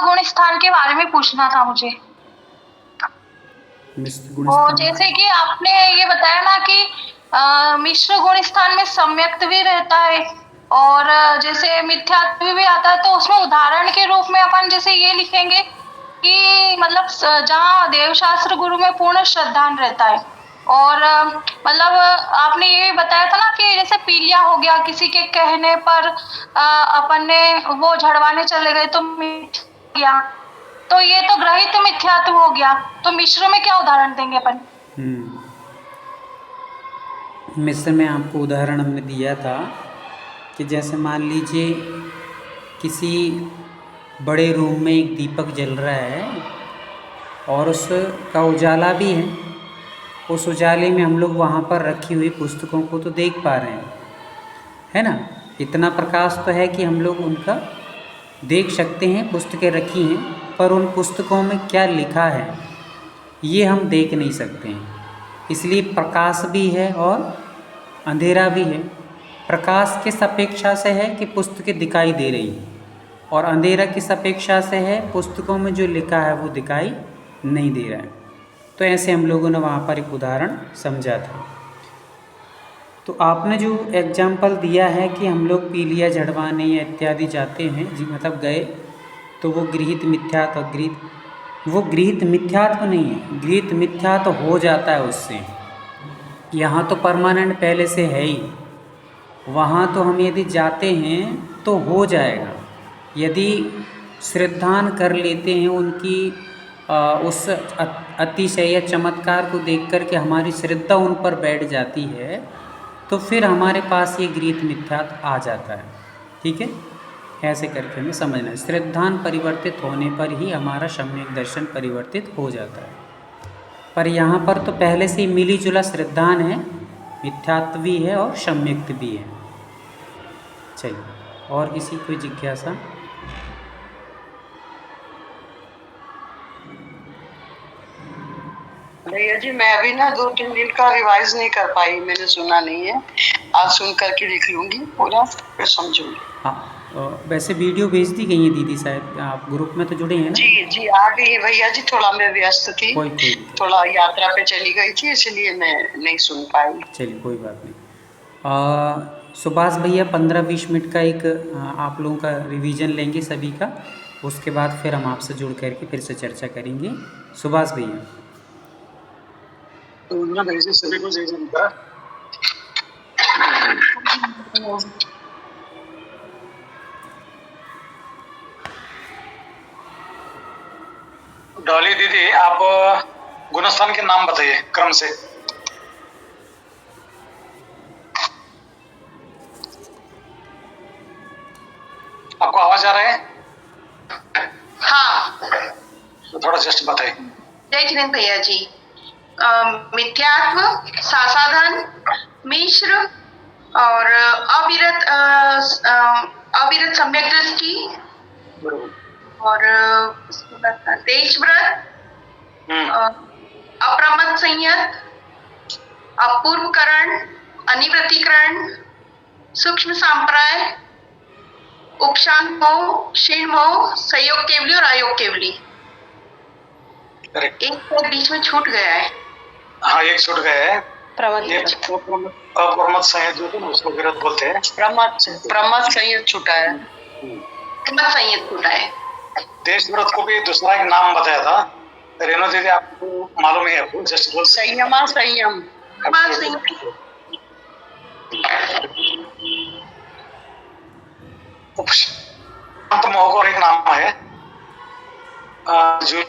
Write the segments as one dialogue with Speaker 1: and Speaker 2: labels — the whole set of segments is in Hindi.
Speaker 1: गुण स्थान के बारे में पूछना था मुझे।
Speaker 2: मिश्र गुण
Speaker 1: और
Speaker 2: स्थान,
Speaker 1: जैसे कि आपने ये बताया ना कि मिश्र गुण स्थान में सम्यक्त भी रहता है और जैसे मिथ्यात्व भी आता है, तो उसमें उदाहरण के रूप में अपन जैसे ये लिखेंगे कि मतलब जहाँ देवशास्त्र गुरु में पूर्ण श्रद्धान रहता है और मतलब आपने ये भी बताया था ना कि जैसे पीलिया हो गया, किसी के कहने पर अपन ने वो झड़वाने चले गए तो मिथ गया, तो ये तो ग्रहित मिथ्यात्व हो गया। तो मिश्र में क्या उदाहरण देंगे अपन?
Speaker 2: मिस्र में आपको उदाहरण हमने दिया था कि जैसे मान लीजिए किसी बड़े रूम में एक दीपक जल रहा है और उसका उजाला भी है, उस उजाले में हम लोग वहाँ पर रखी हुई पुस्तकों को तो देख पा रहे हैं, है ना। इतना प्रकाश तो है कि हम लोग उनका देख सकते हैं, पुस्तकें रखी हैं, पर उन पुस्तकों में क्या लिखा है ये हम देख नहीं सकते हैं। इसलिए प्रकाश भी है और अंधेरा भी है। प्रकाश किस अपेक्षा से है कि पुस्तकें दिखाई दे रही हैं, और अंधेरा किस अपेक्षा से है, पुस्तकों में जो लिखा है वो दिखाई नहीं दे रहा है। तो ऐसे हम लोगों ने वहाँ पर एक उदाहरण समझा था। तो आपने जो एग्जाम्पल दिया है कि हम लोग पीलिया झड़वाने या इत्यादि जाते हैं जी, मतलब गए तो वो गृहीत मिथ्यात्व, वो गृहीत मिथ्यात्व नहीं है, गृहीत मिथ्यात्व हो जाता है उससे। यहाँ तो परमानेंट पहले से है ही, वहाँ तो हम यदि जाते हैं तो हो जाएगा। यदि श्रद्धान कर लेते हैं उनकी उस अतिशय या चमत्कार को देख कर के हमारी श्रद्धा उन पर बैठ जाती है, तो फिर हमारे पास ये गृहीत मिथ्यात्व आ जाता है। ठीक है, ऐसे करके हमें समझना है। श्रद्धान परिवर्तित होने पर ही हमारा सम्यक दर्शन परिवर्तित हो जाता है। पर यहाँ पर तो पहले से ही मिली जुला श्रद्धान है, मिथ्यात्व भी है और सम्यक्त भी है। चलिए, और किसी कोई जिज्ञासा?
Speaker 3: भैया जी मैं अभी ना 2-3 दिन का रिवाइज नहीं कर पाई, मैंने सुना नहीं है, आज सुन करके लिख लूंगी पूरा, फिर समझूंगी।
Speaker 2: हाँ, वैसे वीडियो भेज दी गई है दीदी, शायद आप ग्रुप में तो जुड़े हैं ना?
Speaker 3: जी जी आ गई भैया जी, थोड़ा मैं व्यस्त थी, थोड़ा यात्रा पे चली गई थी, इसलिए मैं नहीं सुन पाई।
Speaker 2: चलिए कोई बात नहीं। सुभाष भैया 15-20 मिनट का एक आप लोगों का रिवीजन लेंगे सभी का, उसके बाद फिर हम आपसे जुड़ करके फिर से चर्चा करेंगे। सुभाष भैया
Speaker 4: सभी को जय जनता। डॉली दीदी, आप गुणस्थान के नाम बताइए क्रम से। आपको आवाज आ रहा है?
Speaker 3: हाँ,
Speaker 4: तो थोड़ा जस्ट बताइए।
Speaker 3: जय किरण भैया जी। मिथ्यात्व, सासाधन, मिश्र और अविरत सम्यक दृष्टि और देशव्रत, अप्रमत्त संयत, अपूर्वकरण, अनिवृत्तिकरण, सूक्ष्म संप्राय, उपशांत मोह, क्षीण मोह, संयोग केवली और अयोग केवली। एक तो बीच में छूट गया है।
Speaker 4: हाँ, एक छूट गया है। अप्रमत्त संयत जो है ना, उसको विरत बोलते हैं।
Speaker 3: प्रमत्त संयत छूटा है। प्रमत्त संयत छूटा है।
Speaker 4: देशव्रत को भी दूसरा एक नाम बताया था रेणु दीदी, आपको मालूम है? आपको जस्ट बोल।
Speaker 3: संयमा संयम।
Speaker 4: उपशांत मोह को एक नाम है जो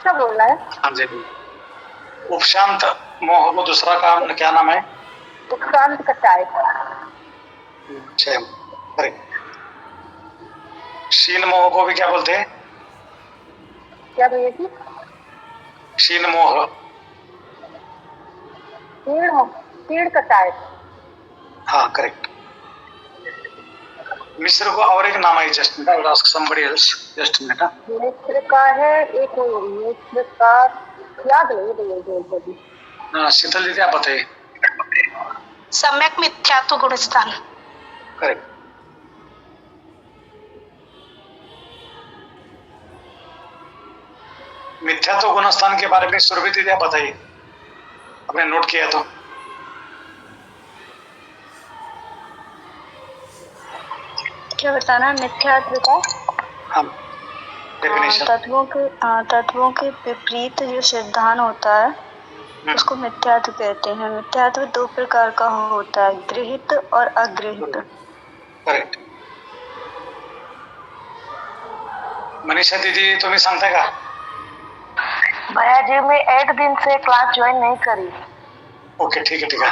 Speaker 3: क्या बोल रहा है?
Speaker 4: हाँ जी, उपशांत मोह को दूसरा काम क्या नाम है?
Speaker 3: उपशांत कटाए।
Speaker 4: शील मोह को भी क्या बोलते हैं?
Speaker 3: क्या भैया जी?
Speaker 4: शील मोह।
Speaker 3: तीर्ण कटाए।
Speaker 4: हाँ, करेक्ट। मिश्र को और एक नाम है, just minute, I will ask somebody else, just minute.
Speaker 3: मिश्र का है एक, मिश्र का याद नहीं भैया।
Speaker 4: हाँ, शीतल दीदी आप बताइए।
Speaker 1: सम्यक मिथ्यात्व गुण स्थान।
Speaker 4: करेक्ट। मिथ्यात्व गुणस्थान के बारे में सुरभि दीदी आप बताइए, आपने नोट किया तो।
Speaker 5: क्या बताना है मिथ्यात्व का?
Speaker 4: हाँ, डेफिनेशन।
Speaker 5: तत्वों के विपरीत जो सिद्धांत होता है उसको मिथ्यात्व कहते हैं। मिथ्यात्व दो प्रकार का होता है, गृहीत और अगृहीत।
Speaker 4: करेक्ट। मनीषा दीदी तुम्ही सांगताय का?
Speaker 6: भैयाजी मैं एक दिन से क्लास ज्वाइन नहीं करी।
Speaker 4: ओके, ठीक है ठीक है।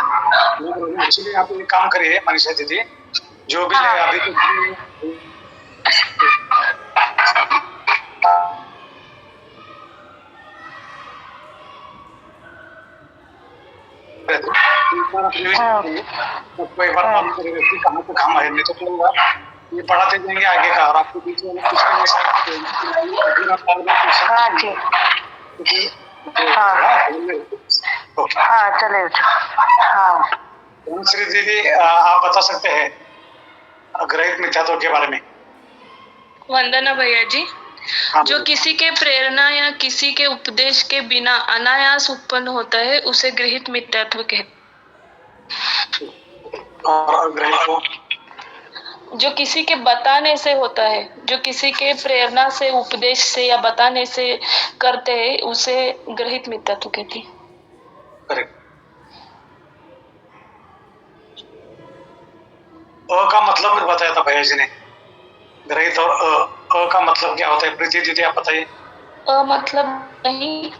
Speaker 4: एक्चुअली आप एक काम करिए मनीषा दीदी, जो भी है अभी कोई बार काम करेगा कि कहाँ पे काम है, नहीं तो ये पढ़ाते जाएंगे आगे का, और आपको बीच में कुछ
Speaker 6: हाँ ठीक, हाँ चले। हाँ
Speaker 4: श्री दीदी आप बता सकते हैं ग्रहित मिथ्यात्व के बारे में?
Speaker 7: वंदना भैया जी,
Speaker 4: हाँ,
Speaker 7: जो किसी के प्रेरणा या किसी के उपदेश के बिना अनायास उत्पन्न होता है उसे गृहीत मिथ्यात्व कहते हैं।
Speaker 4: और अग्रहित को?
Speaker 7: जो किसी के बताने से होता है, जो किसी के प्रेरणा से, उपदेश से या बताने से करते हैं उसे गृहीत मिथ्यात्व कहते हैं।
Speaker 4: करेक्ट। अ का मतलब बताया था भैया जी ने, ग्रहित और अ का मतलब क्या होता है? प्रीति दीदी आप बताइए।
Speaker 7: मतलब नहीं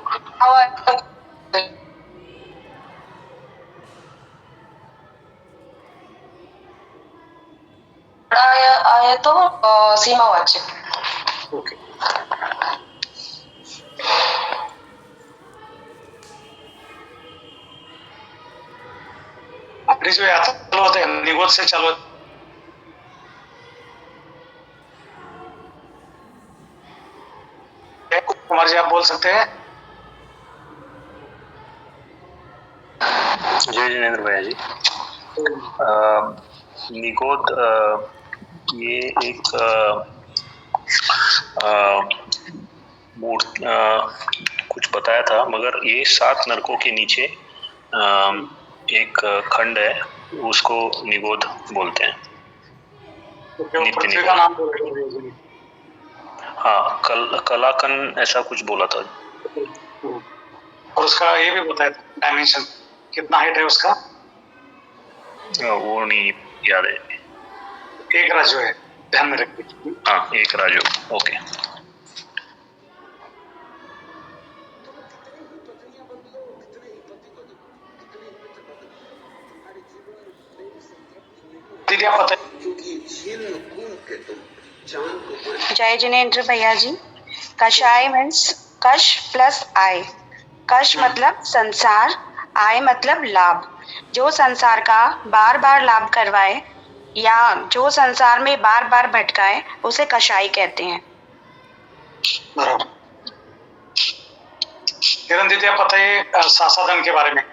Speaker 6: आए तो सीमावाच्य।
Speaker 4: ओके। अपनी जो यात्रा चालू होते हैं निगोद से चालू, कुमार जी आप बोल सकते हैं।
Speaker 8: जय जिनेंद्र भैया जी। निगोद ये एक कुछ बताया था, मगर ये 7 नरकों के नीचे एक खंड है, उसको निगोद बोलते हैं।
Speaker 4: पृथ्वी का नाम बोल रहे हैं।
Speaker 8: हाँ, कलाकन ऐसा कुछ बोला था।
Speaker 4: और उसका ये भी बताया था डायमेंशन, कितना हाइट है उसका?
Speaker 8: वो नहीं याद है।
Speaker 4: एक राजू है, ध्यान में रखिए।
Speaker 8: हाँ, एक राजू। ओके।
Speaker 4: दीदी आप बताइए।
Speaker 5: जय जिनेंद्र भैया जी। कषाय मीन्स कश प्लस आय। कश मतलब संसार, आय मतलब लाभ। जो संसार का बार बार लाभ करवाए या जो संसार में बार बार भटकाए उसे कषाय कहते हैं।
Speaker 4: बराबर। किरण दीदी आप बताइए सासाधन के बारे में।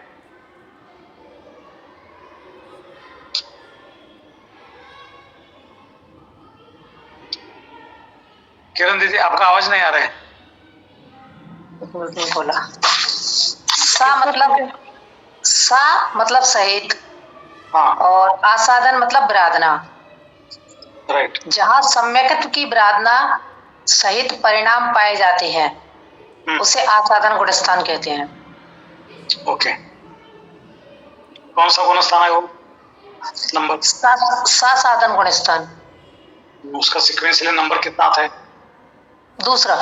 Speaker 4: किरण दीदी आपका आवाज नहीं आ रहा है।
Speaker 6: बोला सा मतलब सहित,
Speaker 4: हाँ,
Speaker 6: और आसाधन मतलब विराधना।
Speaker 4: राइट।
Speaker 6: जहाँ सम्यकत्व की विराधना सहित परिणाम पाए जाते हैं उसे आसाधन गुणस्थान कहते हैं।
Speaker 4: ओके। कौन सा गुणस्थान है वो? नंबर
Speaker 6: साधन गुणस्थान।
Speaker 4: उसका सीक्वेंशियल नंबर कितना आता है?
Speaker 6: दूसरा।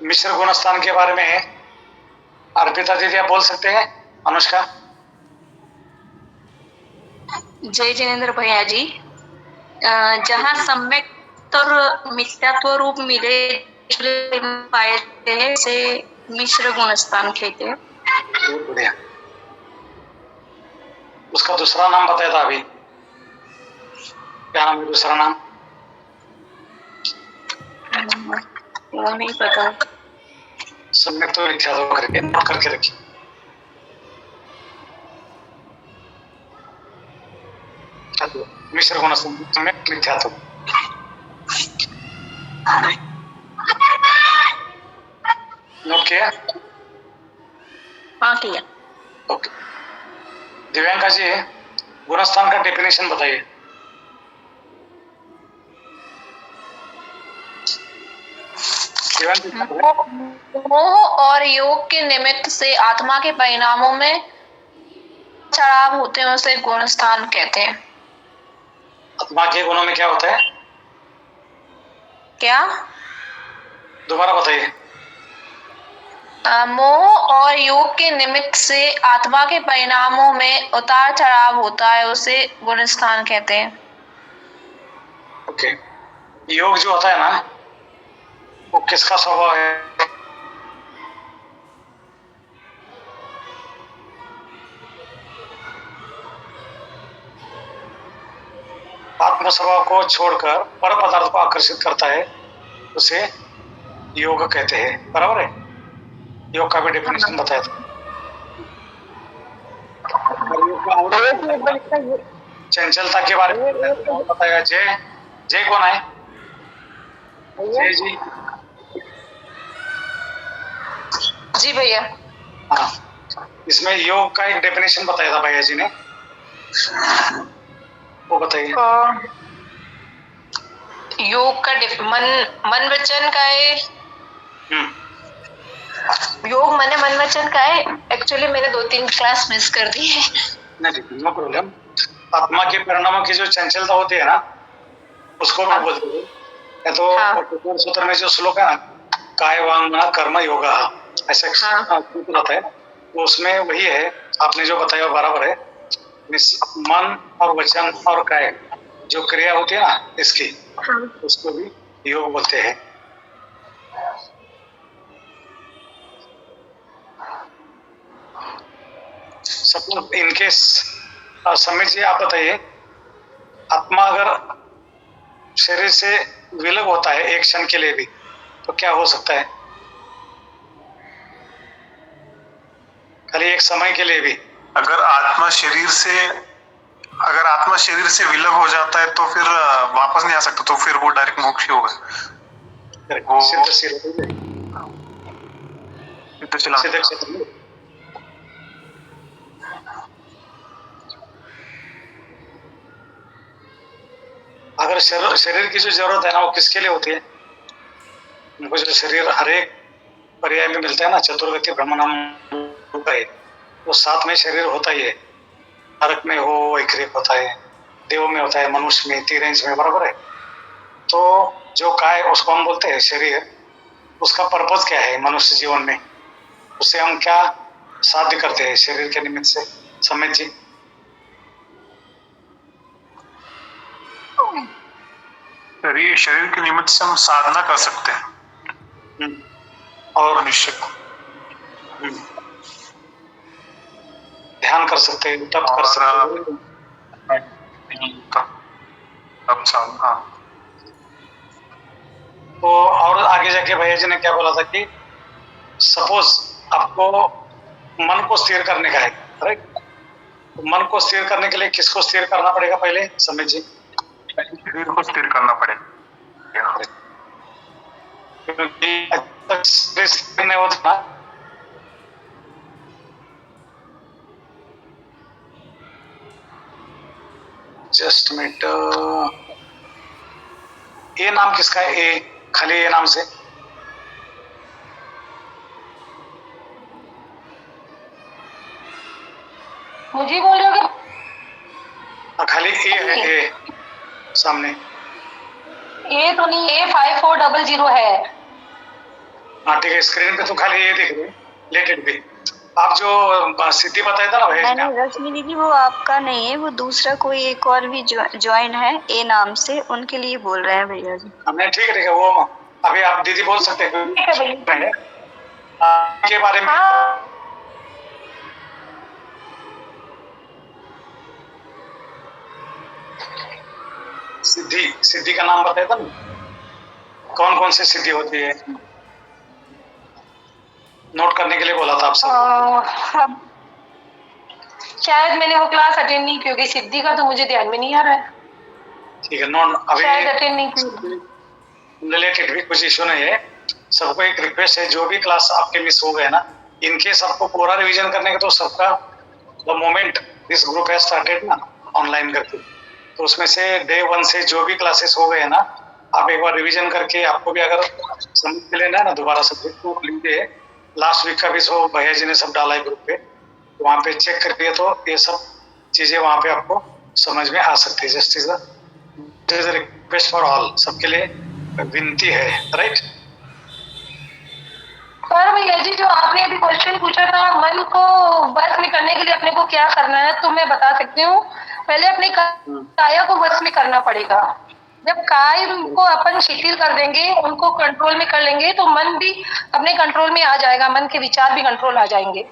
Speaker 4: मिश्र गुणस्थान के बारे में अर्पिता दीदी आप बोल सकते हैं। अनुष्का।
Speaker 7: जय जिनेंद्र भैया जी, जहाँ सम्यक और मिथ्यात्व रूप मिले पाए जाते हैं उसे मिश्र गुणस्थान कहते हैं।
Speaker 4: बहुत बढ़िया। उसका दूसरा नाम बताया था अभी, क्या नाम है दूसरा नाम?
Speaker 7: वो नहीं पता।
Speaker 4: सम्यक तो मिथ्यात्व करके नोट करके रखिए। मिश्र गुणस्थान, सम्यक मिथ्यात्व। नोट किया?
Speaker 7: हाँ किया।
Speaker 4: ओके। दिव्यांका जी, गुणस्थान का डेफिनेशन बताइए।
Speaker 6: मोह और योग के निमित्त से आत्मा के परिणामों में चढ़ाव होते हैं, उसे गुण स्थान कहते हैं।
Speaker 4: आत्मा के गुणों में क्या होता है?
Speaker 6: क्या?
Speaker 4: दोबारा बताइए।
Speaker 6: मोह और योग के निमित्त से आत्मा के परिणामों में उतार चढ़ाव होता है, उसे गुण स्थान कहते हैं।
Speaker 4: ओके। योग जो होता है ना, वो किसका स्वभाव है? आत्म स्वभाव को छोड़कर पर पदार्थ को आकर्षित करता है, उसे योग कहते हैं। बराबर है? योग का भी डेफिनेशन बताया था। चंचलता के बारे में बताया। जय जय कौन है? जय जी।
Speaker 6: जी भैया।
Speaker 4: हाँ, इसमें योग का एक डेफिनेशन बताया था भैया जी ने, वो बताइए।
Speaker 6: योग का मन वचन का है। योग मन वचन का है। एक्चुअली मैंने 2-3 क्लास मिस कर दी है।
Speaker 4: नहीं, नो प्रॉब्लम। आत्मा के परिणामों की जो चंचलता होती है ना, उसको मैं बोलते हैं। तो सूत्र में जो श्लोक है ना, काय वांग मन कर्म योगा, ऐसा सूत्र होता है, तो उसमें वही है आपने जो बताया बराबर है। मन और वचन और काय जो क्रिया होती है ना इसकी, उसको भी योग बोलते हैं। सपोज इनकेस समझिए, आप बताइए, आत्मा अगर शरीर से विलग होता है एक क्षण के लिए भी, तो क्या हो सकता है? खाली एक समय के लिए भी।
Speaker 9: अगर आत्मा शरीर से विलग हो जाता है तो फिर वापस नहीं आ सकता, तो फिर वो डायरेक्ट मोक्ष ही होगा।
Speaker 4: अगर शरीर की जो जरूरत है ना, वो किसके लिए होती है? उनको जो शरीर हर एक पर्याय में मिलता है ना, चतुर्गति ब्रह्मनाम होता है, वो साथ में शरीर होता ही है। नरक में हो, वैकृत होता है, देव में होता है, मनुष्य में, तिरंज में, बराबर है। तो जो काय उसको हम बोलते हैं शरीर, उसका पर्पज क्या है मनुष्य जीवन में? उससे हम क्या साध्य करते हैं शरीर के निमित्त से? समित जी।
Speaker 9: शरीर के निमित्त से हम साधना कर सकते हैं और निश्चित
Speaker 4: ध्यान कर सकते हैं, तप कर सकते हैं।
Speaker 9: हाँ।
Speaker 4: तो और आगे जाके भैया जी ने क्या बोला था कि सपोज आपको मन को स्थिर करने का है, राइट? तो मन को स्थिर करने के लिए किसको स्थिर करना पड़ेगा पहले? समित जी।
Speaker 9: शरीर को स्थिर करना पड़ेगा,
Speaker 4: क्योंकि नहीं होता ना। जस्ट मिनट, ए नाम किसका है? ए, खाली ए नाम से।
Speaker 1: मुझे बोल रहे हो?
Speaker 4: खाली ए है, ए सामने।
Speaker 1: ए तो नहीं, A5400 है।
Speaker 4: हाँ ठीक है, स्क्रीन पे तो खाली ए दिख रही है, लेटेड भी। आप जो सिद्धि बताया था ना भैया,
Speaker 5: नहीं रश्मि दीदी, वो आपका नहीं है, वो दूसरा कोई एक और भी ज्वाइन है ए नाम से, उनके लिए बोल रहे हैं भैया जी।
Speaker 4: हमने ठीक है वो अभी आप दीदी बोल सकते हैं के बारे में। सिद्धि का नाम बताया था ना, कौन कौन सी सिद्धि होती है? नोट करने के लिए बोला था आपसे।
Speaker 1: शायद मैंने वो क्लास अटेंड नहीं की होगी, सिद्धि का तो मुझे ध्यान में नहीं आ रहा है।
Speaker 4: ठीक है, नोट अभी
Speaker 1: शायद अटेंड नहीं की।
Speaker 4: रिलेटेड भी कुछ इशू नहीं है। सबको एक रिक्वेस्ट है, जो भी क्लास आपके मिस हो गए ना, इनके सबको पूरा रिवीजन करने का, तो सबका the moment this group has started ना ऑनलाइन करके, तो उसमें से डे 1 से जो भी क्लासेस हो गए ना, आप एक बार रिवीजन करके, आपको भी अगर समझ में लेना है ना दोबारा सब्जेक्ट, तो लीजिए। लास्ट वीक का भी सो भैया जी ने सब डाला है ग्रुप पे, तो वहाँ पे चेक करिए, तो ये सब चीजें वहाँ पे आपको समझ में आ सकती है। Just is a request for all, सबके लिए विनती है, राइट।
Speaker 1: पर भैया जी, जो आपने अभी क्वेश्चन पूछा था, मन को वश में करने के लिए अपने को क्या करना है, तो मैं बता सकती हूँ। पहले अपनी काया को वश में करना पड़ेगा। जब काय को अपन शिथिल कर देंगे, उनको कंट्रोल में कर लेंगे, तो मन भी अपने कंट्रोल में आ जाएगा, मन के विचार भी कंट्रोल आ जाएंगे।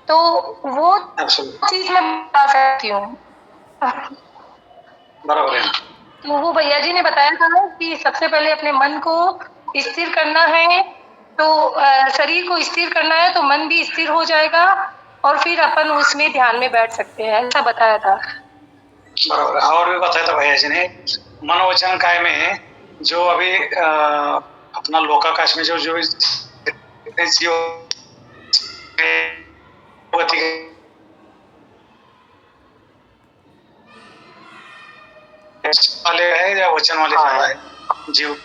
Speaker 1: तो वो चीज मैं बता सकती हूँ।
Speaker 4: बराबर है।
Speaker 1: तो वो भैया जी ने बताया था कि सबसे पहले अपने मन को स्थिर करना है, तो शरीर को स्थिर करना है, तो मन भी स्थिर हो जाएगा, और फिर अपन उसमें ध्यान में बैठ सकते हैं, ऐसा बताया था।
Speaker 4: बराबर। और भी बताया था भैया जी ने, मनोवचन काय में जो अभी अपना लोकाकाश में जो जो वाले है या वचन वाले ज्यादा है जीव?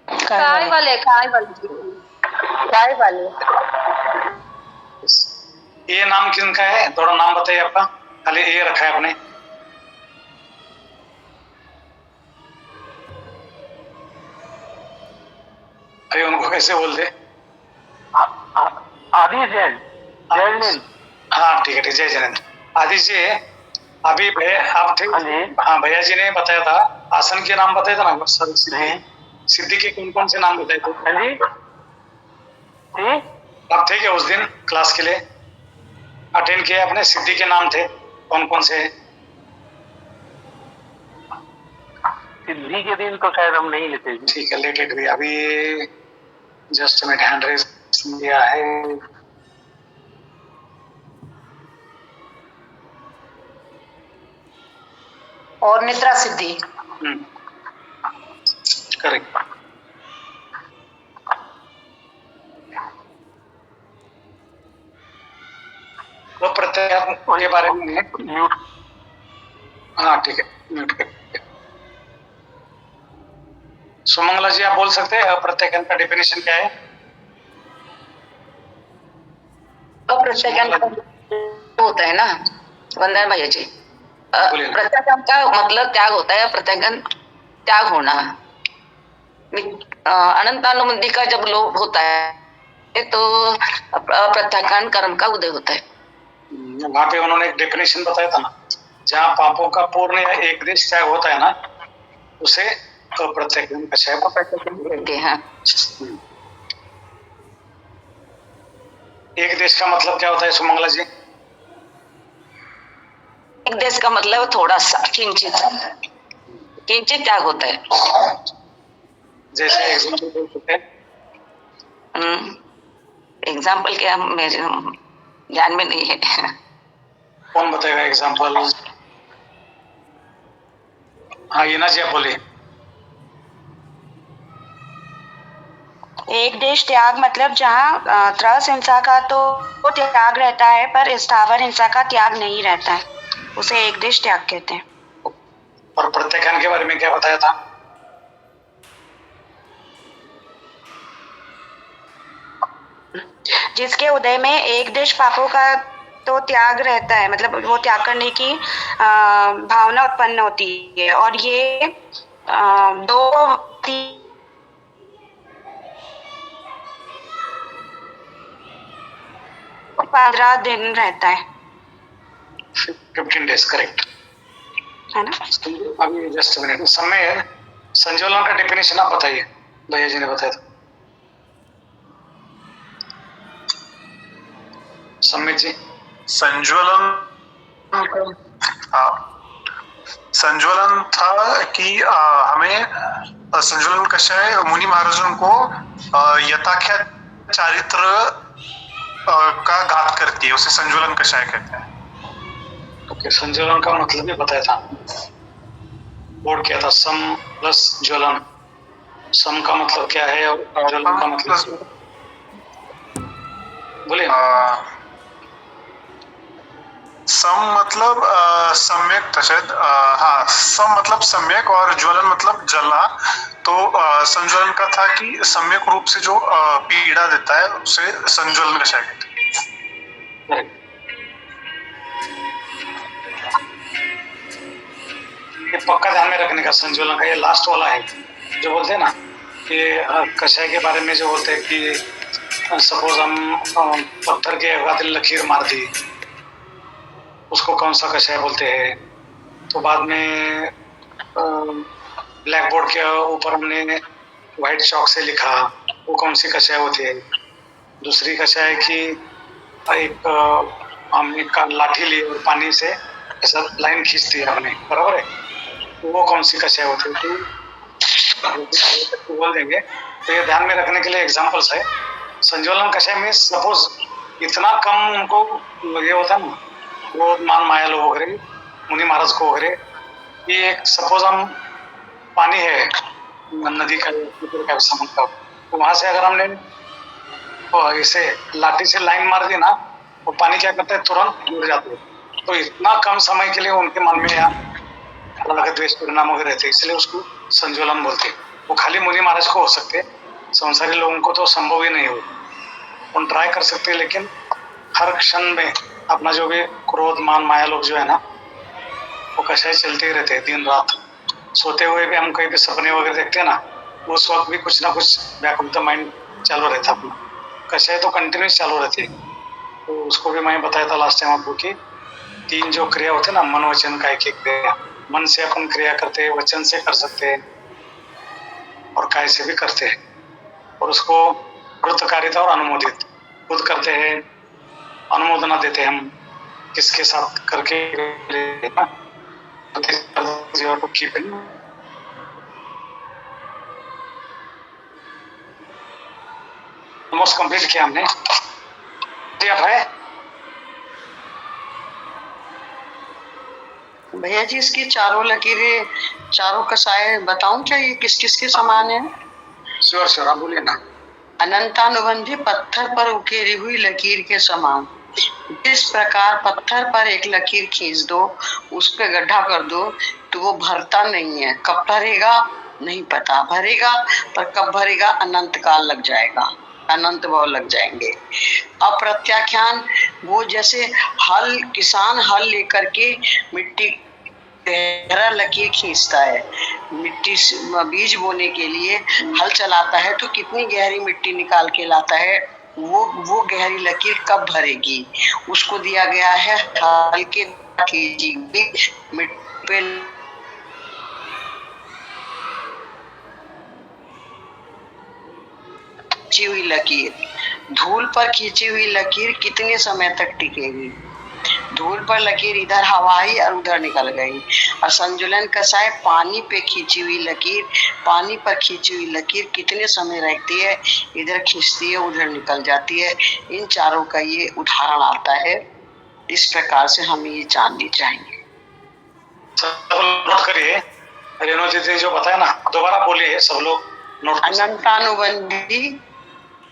Speaker 1: काय वाले
Speaker 4: ये नाम किनका है, थोड़ा नाम बताइए आपका। खाली ये रखा है आपने? अरे उनको कैसे बोल दे?
Speaker 10: आदि जैन, जैन।
Speaker 4: हाँ ठीक है, जय जैनेन्द्र। आदि जी, अभी आप थे, हाँ भैया जी ने बताया था, आसन के नाम बताए थे ना सर? सिद्धि के कौन कौन से नाम बताए थे? आप थे क्या उस दिन क्लास के लिए अटेंड किया आपने? सिद्धि के नाम थे कौन कौन से?
Speaker 10: सिद्धि के दिन तो शायद हम नहीं लेते।
Speaker 4: ठीक है, लेटेड भी। अभी जस्ट मिनट, हैंड रेज किया है।
Speaker 5: और निद्रा सिद्धि।
Speaker 4: करेक्ट। वो प्रत्यात्म के बारे में, हाँ ठीक है, म्यूट कर। सुमंगला जी, आप बोल सकते हैं अप्रत्याख्यान का डेफिनेशन क्या है?
Speaker 5: अप्रत्याख्यान होता है ना वंदन भैया जी, प्रत्याख्यान का मतलब त्याग होता है। प्रत्याख्यान त्याग होना, अनंतानुबंधी का जब लोप होता है तो प्रत्याख्यान कर्म का उदय होता है।
Speaker 4: वहां पे उन्होंने एक डेफिनेशन बताया था ना, जहाँ पापों का पूर्ण या एक देश त्याग होता है ना, उसे अप्रत्याख्यान कहते हैं। एक देश का मतलब क्या होता है सुमंगला जी?
Speaker 5: एक देश का मतलब थोड़ा सा, किंचित त्याग होता है।
Speaker 4: जैसे एग्जाम्पल बोल सकते हैं?
Speaker 5: एग्जाम्पल क्या मेरे ध्यान में नहीं है।
Speaker 4: कौन बताएगा एग्जाम्पल? हाँ ये ना जी, आप बोलिए।
Speaker 5: एक देश त्याग मतलब जहाँ त्रस हिंसा का तो त्याग रहता है, पर स्थावर हिंसा का त्याग नहीं रहता है, उसे एक देश त्याग कहते हैं।
Speaker 4: और प्रत्याख्यान के बारे में क्या बताया था?
Speaker 5: जिसके उदय में एक देश पापों का तो त्याग रहता है, मतलब वो त्याग करने की भावना उत्पन्न होती है, और ये 15 दिन रहता है।
Speaker 4: 15 days, करेक्ट
Speaker 5: है ना?
Speaker 4: अभी जस्ट मिनट, समय संजोलन का डेफिनेशन आप बताइए, भैया जी ने बताया था। सम्मित जी।
Speaker 9: संज्वलन था कि हमें संज्वलन कषाय मुनि महाराजों को यथाख्या चारित्र का घात करती है, उसे संज्वलन कषाय कहते हैं।
Speaker 4: ओके, संज्वलन का मतलब भी बताया था, बोर्ड किया था, सम प्लस ज्वलन, सम का मतलब क्या है और ज्वलन का मतलब बोलिए।
Speaker 9: सम मतलब सम्यक शायद, हाँ, सम मतलब सम्यक और ज्वलन मतलब जलना। तो संज्वलन का था कि सम्यक रूप से जो पीड़ा देता है उसे संज्वलन कषाय कहते हैं।
Speaker 4: ये पक्का ध्यान में रखने का संज्वलन का, ये लास्ट वाला है जो बोलते हैं ना कि कषाय के बारे में जो बोलते हैं कि सपोज हम पत्थर के अगादिल लकीर मार दी, उसको कौन सा कषाय बोलते हैं। तो बाद में ब्लैक बोर्ड के ऊपर हमने व्हाइट चौक से लिखा, वो कौन सी कषाय होती है। दूसरी कषाय की एक हमने लाठी ली और पानी से ऐसा लाइन खींच दी हमने, बराबर है, तो वो कौन सी कषाय होती है तो बोल देंगे। तो ये ध्यान में रखने के लिए एग्जांपल्स है। संज्वलन कषाय में सपोज इतना कम उनको ये होता है ना, क्रोध मान माया लोभ वगैरह, मुनि महाराज को वगैरह, ये एक सपोज हम पानी है नदी का समुद्र का, तो वहां से अगर हमने तो इसे लाठी से लाइन मार दी ना, वो पानी क्या करता है, तुरंत गिर जाते हैं। तो इतना कम समय के लिए उनके मन में यहाँ द्वेष परिणाम वगैरह रहते, इसलिए उसको संज्वलन बोलते हैं। वो खाली मुनि महाराज को हो सकते, संसारी लोगों को तो संभव ही नहीं हो। उन ट्राई कर सकते हैं, लेकिन हर क्षण में अपना जो भी क्रोध मान माया लोग जो है ना, वो कषाय चलते ही रहते हैं दिन रात। सोते हुए भी हम कहीं भी सपने वगैरह देखते हैं ना, उस वक्त भी कुछ ना कुछ व्याकुलता माइंड चालू रहता है अपना, कषाय तो कंटिन्यूस चालू रहती है। तो उसको भी मैं बताया था लास्ट टाइम आपको कि 3 जो क्रिया होते हैं ना, मन वचन काय की क्रिया। मन से अपन क्रिया करते हैं, वचन से कर सकते हैं और काय से भी करते हैं। और उसको कृतकारिता और अनुमोदित खुद करते हैं, अनुमोदना देते हैं हम किसके साथ करके ऑलमोस्ट कंप्लीट किया हमने। है
Speaker 11: भैया जी, इसकी चारों लकीरें, चारों कषाय बताऊं क्या, ये किस किस के समान है?
Speaker 4: श्योर श्योर, आप बोलिए ना।
Speaker 11: अनंतानुबंधी पत्थर पर उकेरी हुई लकीर के समान। जिस प्रकार पत्थर पर एक लकीर खींच दो, उस पे गड्ढा कर दो, तो वो भरता नहीं है। कब भरेगा नहीं पता, भरेगा पर कब भरेगा अनंत काल लग जाएगा, अनंत भाव लग जाएंगे। अप्रत्याख्यान, वो जैसे हल, किसान हल लेकर के मिट्टी गहरा लकीर खींचता है, मिट्टी से बीज बोने के लिए हल चलाता है, तो कितनी गहरी मिट्टी निकाल के लाता है। वो गहरी लकीर कब भरेगी, उसको दिया गया है हल के खींची मिट्टी पे खींची हुई लकीर। धूल पर खींची हुई लकीर कितने समय तक टिकेगी? धूल पर लकीर इधर हवाई और उधर निकल गई। और संजुलन कषाय पानी पे खींची हुई लकीर, पानी पर खींची हुई लकीर कितने समय रहती है, इधर खींचती है उधर निकल जाती है। इन चारों का ये उदाहरण आता है। इस प्रकार से हमें ये जाननी चाहिए।
Speaker 4: नोट करिए, रेणु जी ने जो बताया ना, दोबारा बोलिए सब लोग नोट।
Speaker 11: अनंतानुबंधी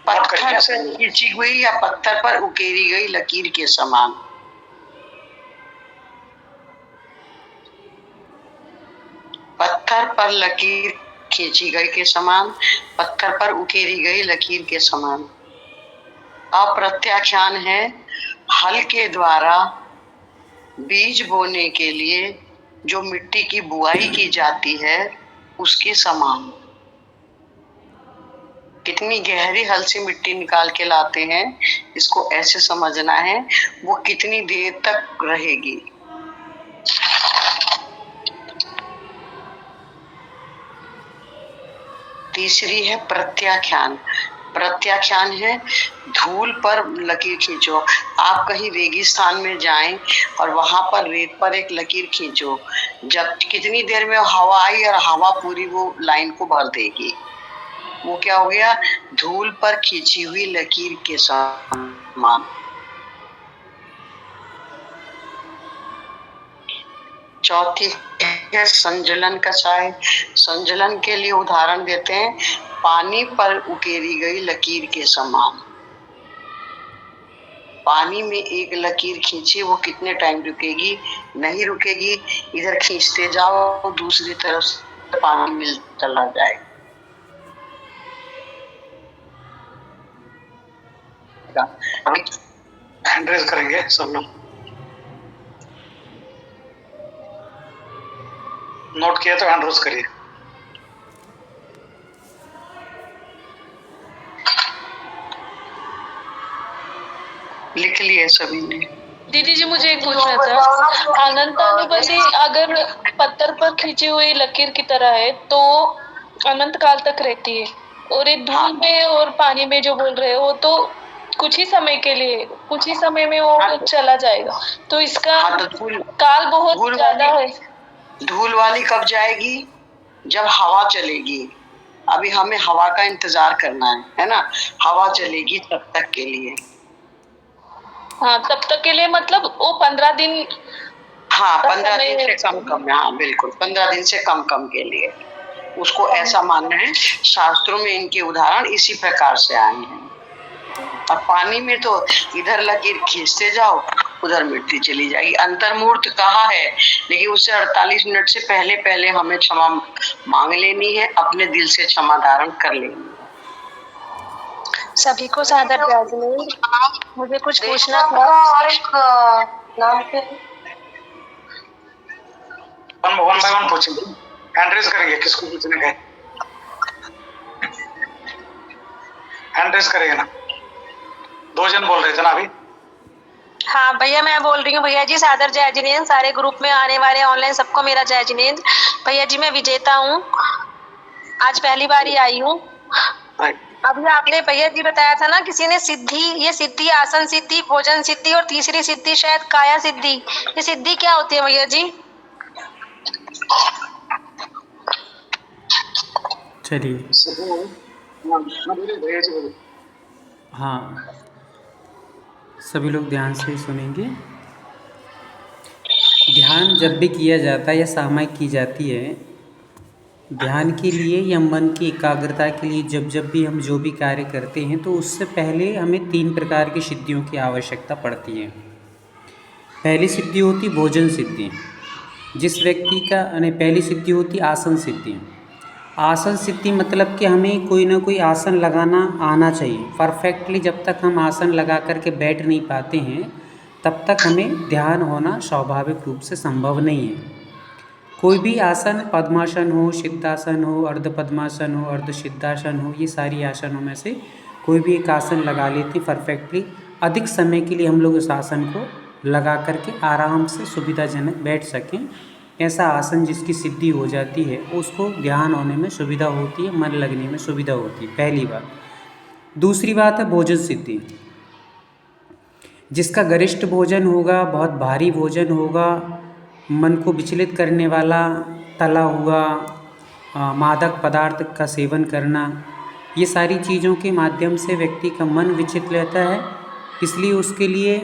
Speaker 11: पत्थर से खींची हुई या पत्थर पर उकेरी गई लकीर के समान। पत्थर पर लकीर खींची गई के समान, पत्थर पर उकेरी गई लकीर के समान। अप्रत्याख्यान है, हल के द्वारा बीज बोने के लिए जो मिट्टी की बुआई की जाती है उसके समान। कितनी गहरी हल से मिट्टी निकाल के लाते हैं, इसको ऐसे समझना है, वो कितनी देर तक रहेगी। तीसरी है प्रत्याख्यान। प्रत्याख्यान है, धूल पर लकीर खींचो। आप कहीं रेगिस्तान में जाएं और वहां पर रेत पर एक लकीर खींचो, जब कितनी देर में हवा आई और हवा पूरी वो लाइन को भर देगी। वो क्या हो गया, धूल पर खींची हुई लकीर के समान। चौथी है संजलन कषाय। संजलन के लिए उदाहरण देते हैं, पानी पर उकेरी गई लकीर के समान। पानी में एक लकीर खींची, वो कितने टाइम रुकेगी? नहीं रुकेगी। इधर खींचते जाओ, दूसरी तरफ से पानी मिल चला जाएगा।
Speaker 4: हैंड रेज करेंगे सब लोग। नोट किया तो हैंड रेज करिए।
Speaker 11: लिख लिए सभी ने?
Speaker 6: दीदी जी मुझे एक पूछना था, अनंत अनुपति अगर पत्थर पर खींची हुई लकीर की तरह है तो अनंत काल तक रहती है, और ये धूल में और पानी में जो बोल रहे हो वो तो कुछ ही समय के लिए, कुछ ही समय में वो चला जाएगा, तो इसका काल बहुत ज्यादा है।
Speaker 11: धूल वाली कब जाएगी? जब हवा चलेगी। अभी हमें हवा का इंतजार करना है ना? हवा चलेगी तब तक के लिए।
Speaker 6: हाँ, तब तक के लिए मतलब वो 15 दिन।
Speaker 11: हाँ, 15 दिन से कम। हाँ बिल्कुल, 15 दिन से कम के लिए उसको ऐसा मानना है। शास्त्रों में इनके उदाहरण इसी प्रकार से आए हैं। अब पानी में तो इधर लकीर खींचते जाओ, उधर मिट्टी चली जाएगी। अंतर्मूर्त कहा है, लेकिन उससे 48 मिनट से पहले हमें क्षमा मांग लेनी है, अपने दिल से क्षमा धारण कर लेनी है।
Speaker 6: सभी को सादर प्याजनी, मुझे कुछ पूछना था।
Speaker 1: और एक नाम पे
Speaker 4: वन बाय वन पूछेंगे, हैंड रेज करेंगे। किसको पूछने का है? हैंड रेज करेंगे ना। 2 जन बोल रहे थे ना अभी।
Speaker 12: हाँ भैया, मैं बोल रही हूँ। भैया जी सादर जय जिनेंद्र, सारे ग्रुप में आने वाले ऑनलाइन सबको मेरा जय जिनेंद्र। भैया जी मैं विजेता हूँ, आज पहली बार ही आई हूँ। अभी आपने भैया जी बताया था ना, किसी ने सिद्धि, ये सिद्धि आसन सिद्धि, भोजन सिद्धि और तीसरी सिद्धि शायद काया सिद्धि, ये सिद्धि क्या होती है भैया जी?
Speaker 2: चलिए, हाँ सभी लोग ध्यान से सुनेंगे। ध्यान जब भी किया जाता है या सामायिक की जाती है, ध्यान के लिए या मन की एकाग्रता के लिए जब भी हम जो भी कार्य करते हैं तो उससे पहले हमें 3 प्रकार की सिद्धियों की आवश्यकता पड़ती है। पहली सिद्धि होती भोजन सिद्धि, जिस व्यक्ति का पहली सिद्धि होती आसन सिद्धि। आसन सिद्धि मतलब कि हमें कोई ना कोई आसन लगाना आना चाहिए परफेक्टली। जब तक हम आसन लगा करके बैठ नहीं पाते हैं तब तक हमें ध्यान होना स्वाभाविक रूप से संभव नहीं है। कोई भी आसन, पद्मासन हो, सिद्धासन हो, अर्ध पद्मासन हो, अर्ध सिद्धासन हो, ये सारी आसनों में से कोई भी एक आसन लगा लेते परफेक्टली। अधिक समय के लिए हम लोग उस आसन को लगा करके आराम से सुविधाजनक बैठ सकें, ऐसा आसन जिसकी सिद्धि हो जाती है उसको ध्यान होने में सुविधा होती है, मन लगने में सुविधा होती है, पहली बात। दूसरी बात है भोजन सिद्धि, जिसका गरिष्ठ भोजन होगा, बहुत भारी भोजन होगा, मन को विचलित करने वाला तला हुआ मादक पदार्थ का सेवन करना, ये सारी चीज़ों के माध्यम से व्यक्ति का मन विचलित रहता है। इसलिए उसके लिए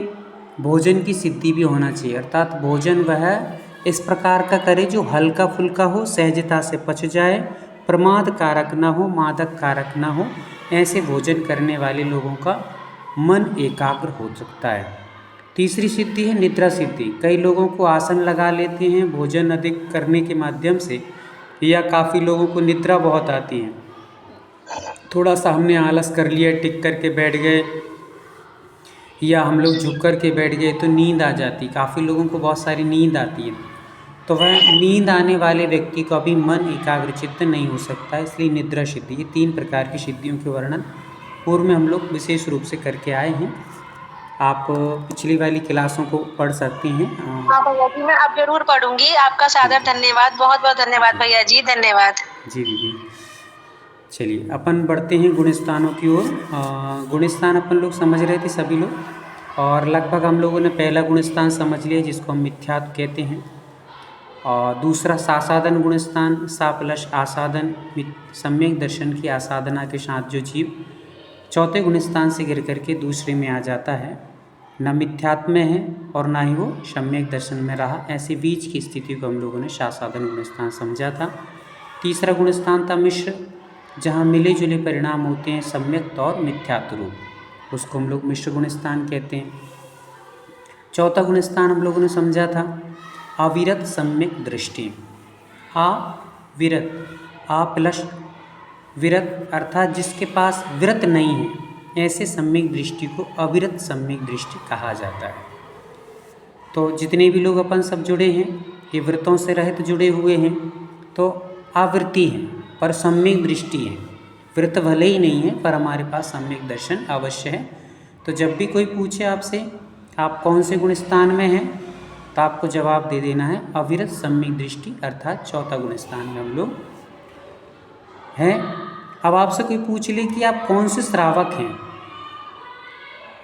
Speaker 2: भोजन की सिद्धि भी होना चाहिए, अर्थात भोजन वह इस प्रकार का करे जो हल्का फुल्का हो, सहजता से पच जाए, प्रमाद कारक ना हो, मादक कारक ना हो। ऐसे भोजन करने वाले लोगों का मन एकाग्र हो सकता है। तीसरी सिद्धि है निद्रा सिद्धि। कई लोगों को आसन लगा लेते हैं भोजन अधिक करने के माध्यम से, या काफ़ी लोगों को निद्रा बहुत आती है, थोड़ा सा हमने आलस कर लिया, टिक करके बैठ गए या हम लोग झुक कर के बैठ गए तो नींद आ जाती। काफ़ी लोगों को बहुत सारी नींद आती है, तो वह नींद आने वाले व्यक्ति का भी मन एकाग्रचित्त नहीं हो सकता, इसलिए निद्रा सिद्धि। ये 3 प्रकार की सिद्धियों के वर्णन पूर्व में हम लोग विशेष रूप से करके आए हैं। आप पिछली वाली क्लासों को पढ़ सकती हैं।
Speaker 12: हाँ भैया जी, मैं अब जरूर पढ़ूंगी। आपका सादर धन्यवाद, बहुत बहुत धन्यवाद भैया जी, धन्यवाद।
Speaker 2: जी दीदी, चलिए अपन बढ़ते हैं गुण स्थानों की ओर। गुण स्थान अपन लोग समझ रहे थे सभी लोग, और लगभग हम लोगों ने पहला गुण स्थान समझ लिया जिसको हम मिथ्यात्व कहते हैं, और दूसरा सासाधन गुण स्थान, सा प्लस आसाधन, सम्यक दर्शन की आसाधना के साथ जो जीव चौथे गुण स्थान से गिर करके दूसरे में आ जाता है न मिथ्यात्व में है और ना ही वो सम्यक दर्शन में रहा। ऐसे बीच की स्थिति को हम लोगों ने शासादन गुणस्थान समझा था। तीसरा गुणस्थान था मिश्र, जहाँ मिले जुले परिणाम होते हैं सम्यक और मिथ्यात्व रूप, उसको हम लोग मिश्र गुणस्थान कहते हैं। चौथा गुणस्थान हम लोगों ने समझा था अविरत सम्यक दृष्टि। अविरत, आ प्लस विरत अर्थात जिसके पास विरत नहीं है, ऐसे सम्यक दृष्टि को अविरत सम्यक दृष्टि कहा जाता है। तो जितने भी लोग अपन सब जुड़े हैं ये वृत्तों से रहित जुड़े हुए हैं, तो आवृत्ति है पर सम्यक दृष्टि है। वृत्त भले ही नहीं है पर हमारे पास सम्यक दर्शन अवश्य है। तो जब भी कोई पूछे आपसे आप कौन से गुणस्थान में हैं, तो आपको जवाब दे देना है अविरत सम्यक दृष्टि, अर्थात चौथा गुणस्थान में हम लोग हैं। अब आपसे कोई पूछ ले कि आप कौन से श्रावक हैं,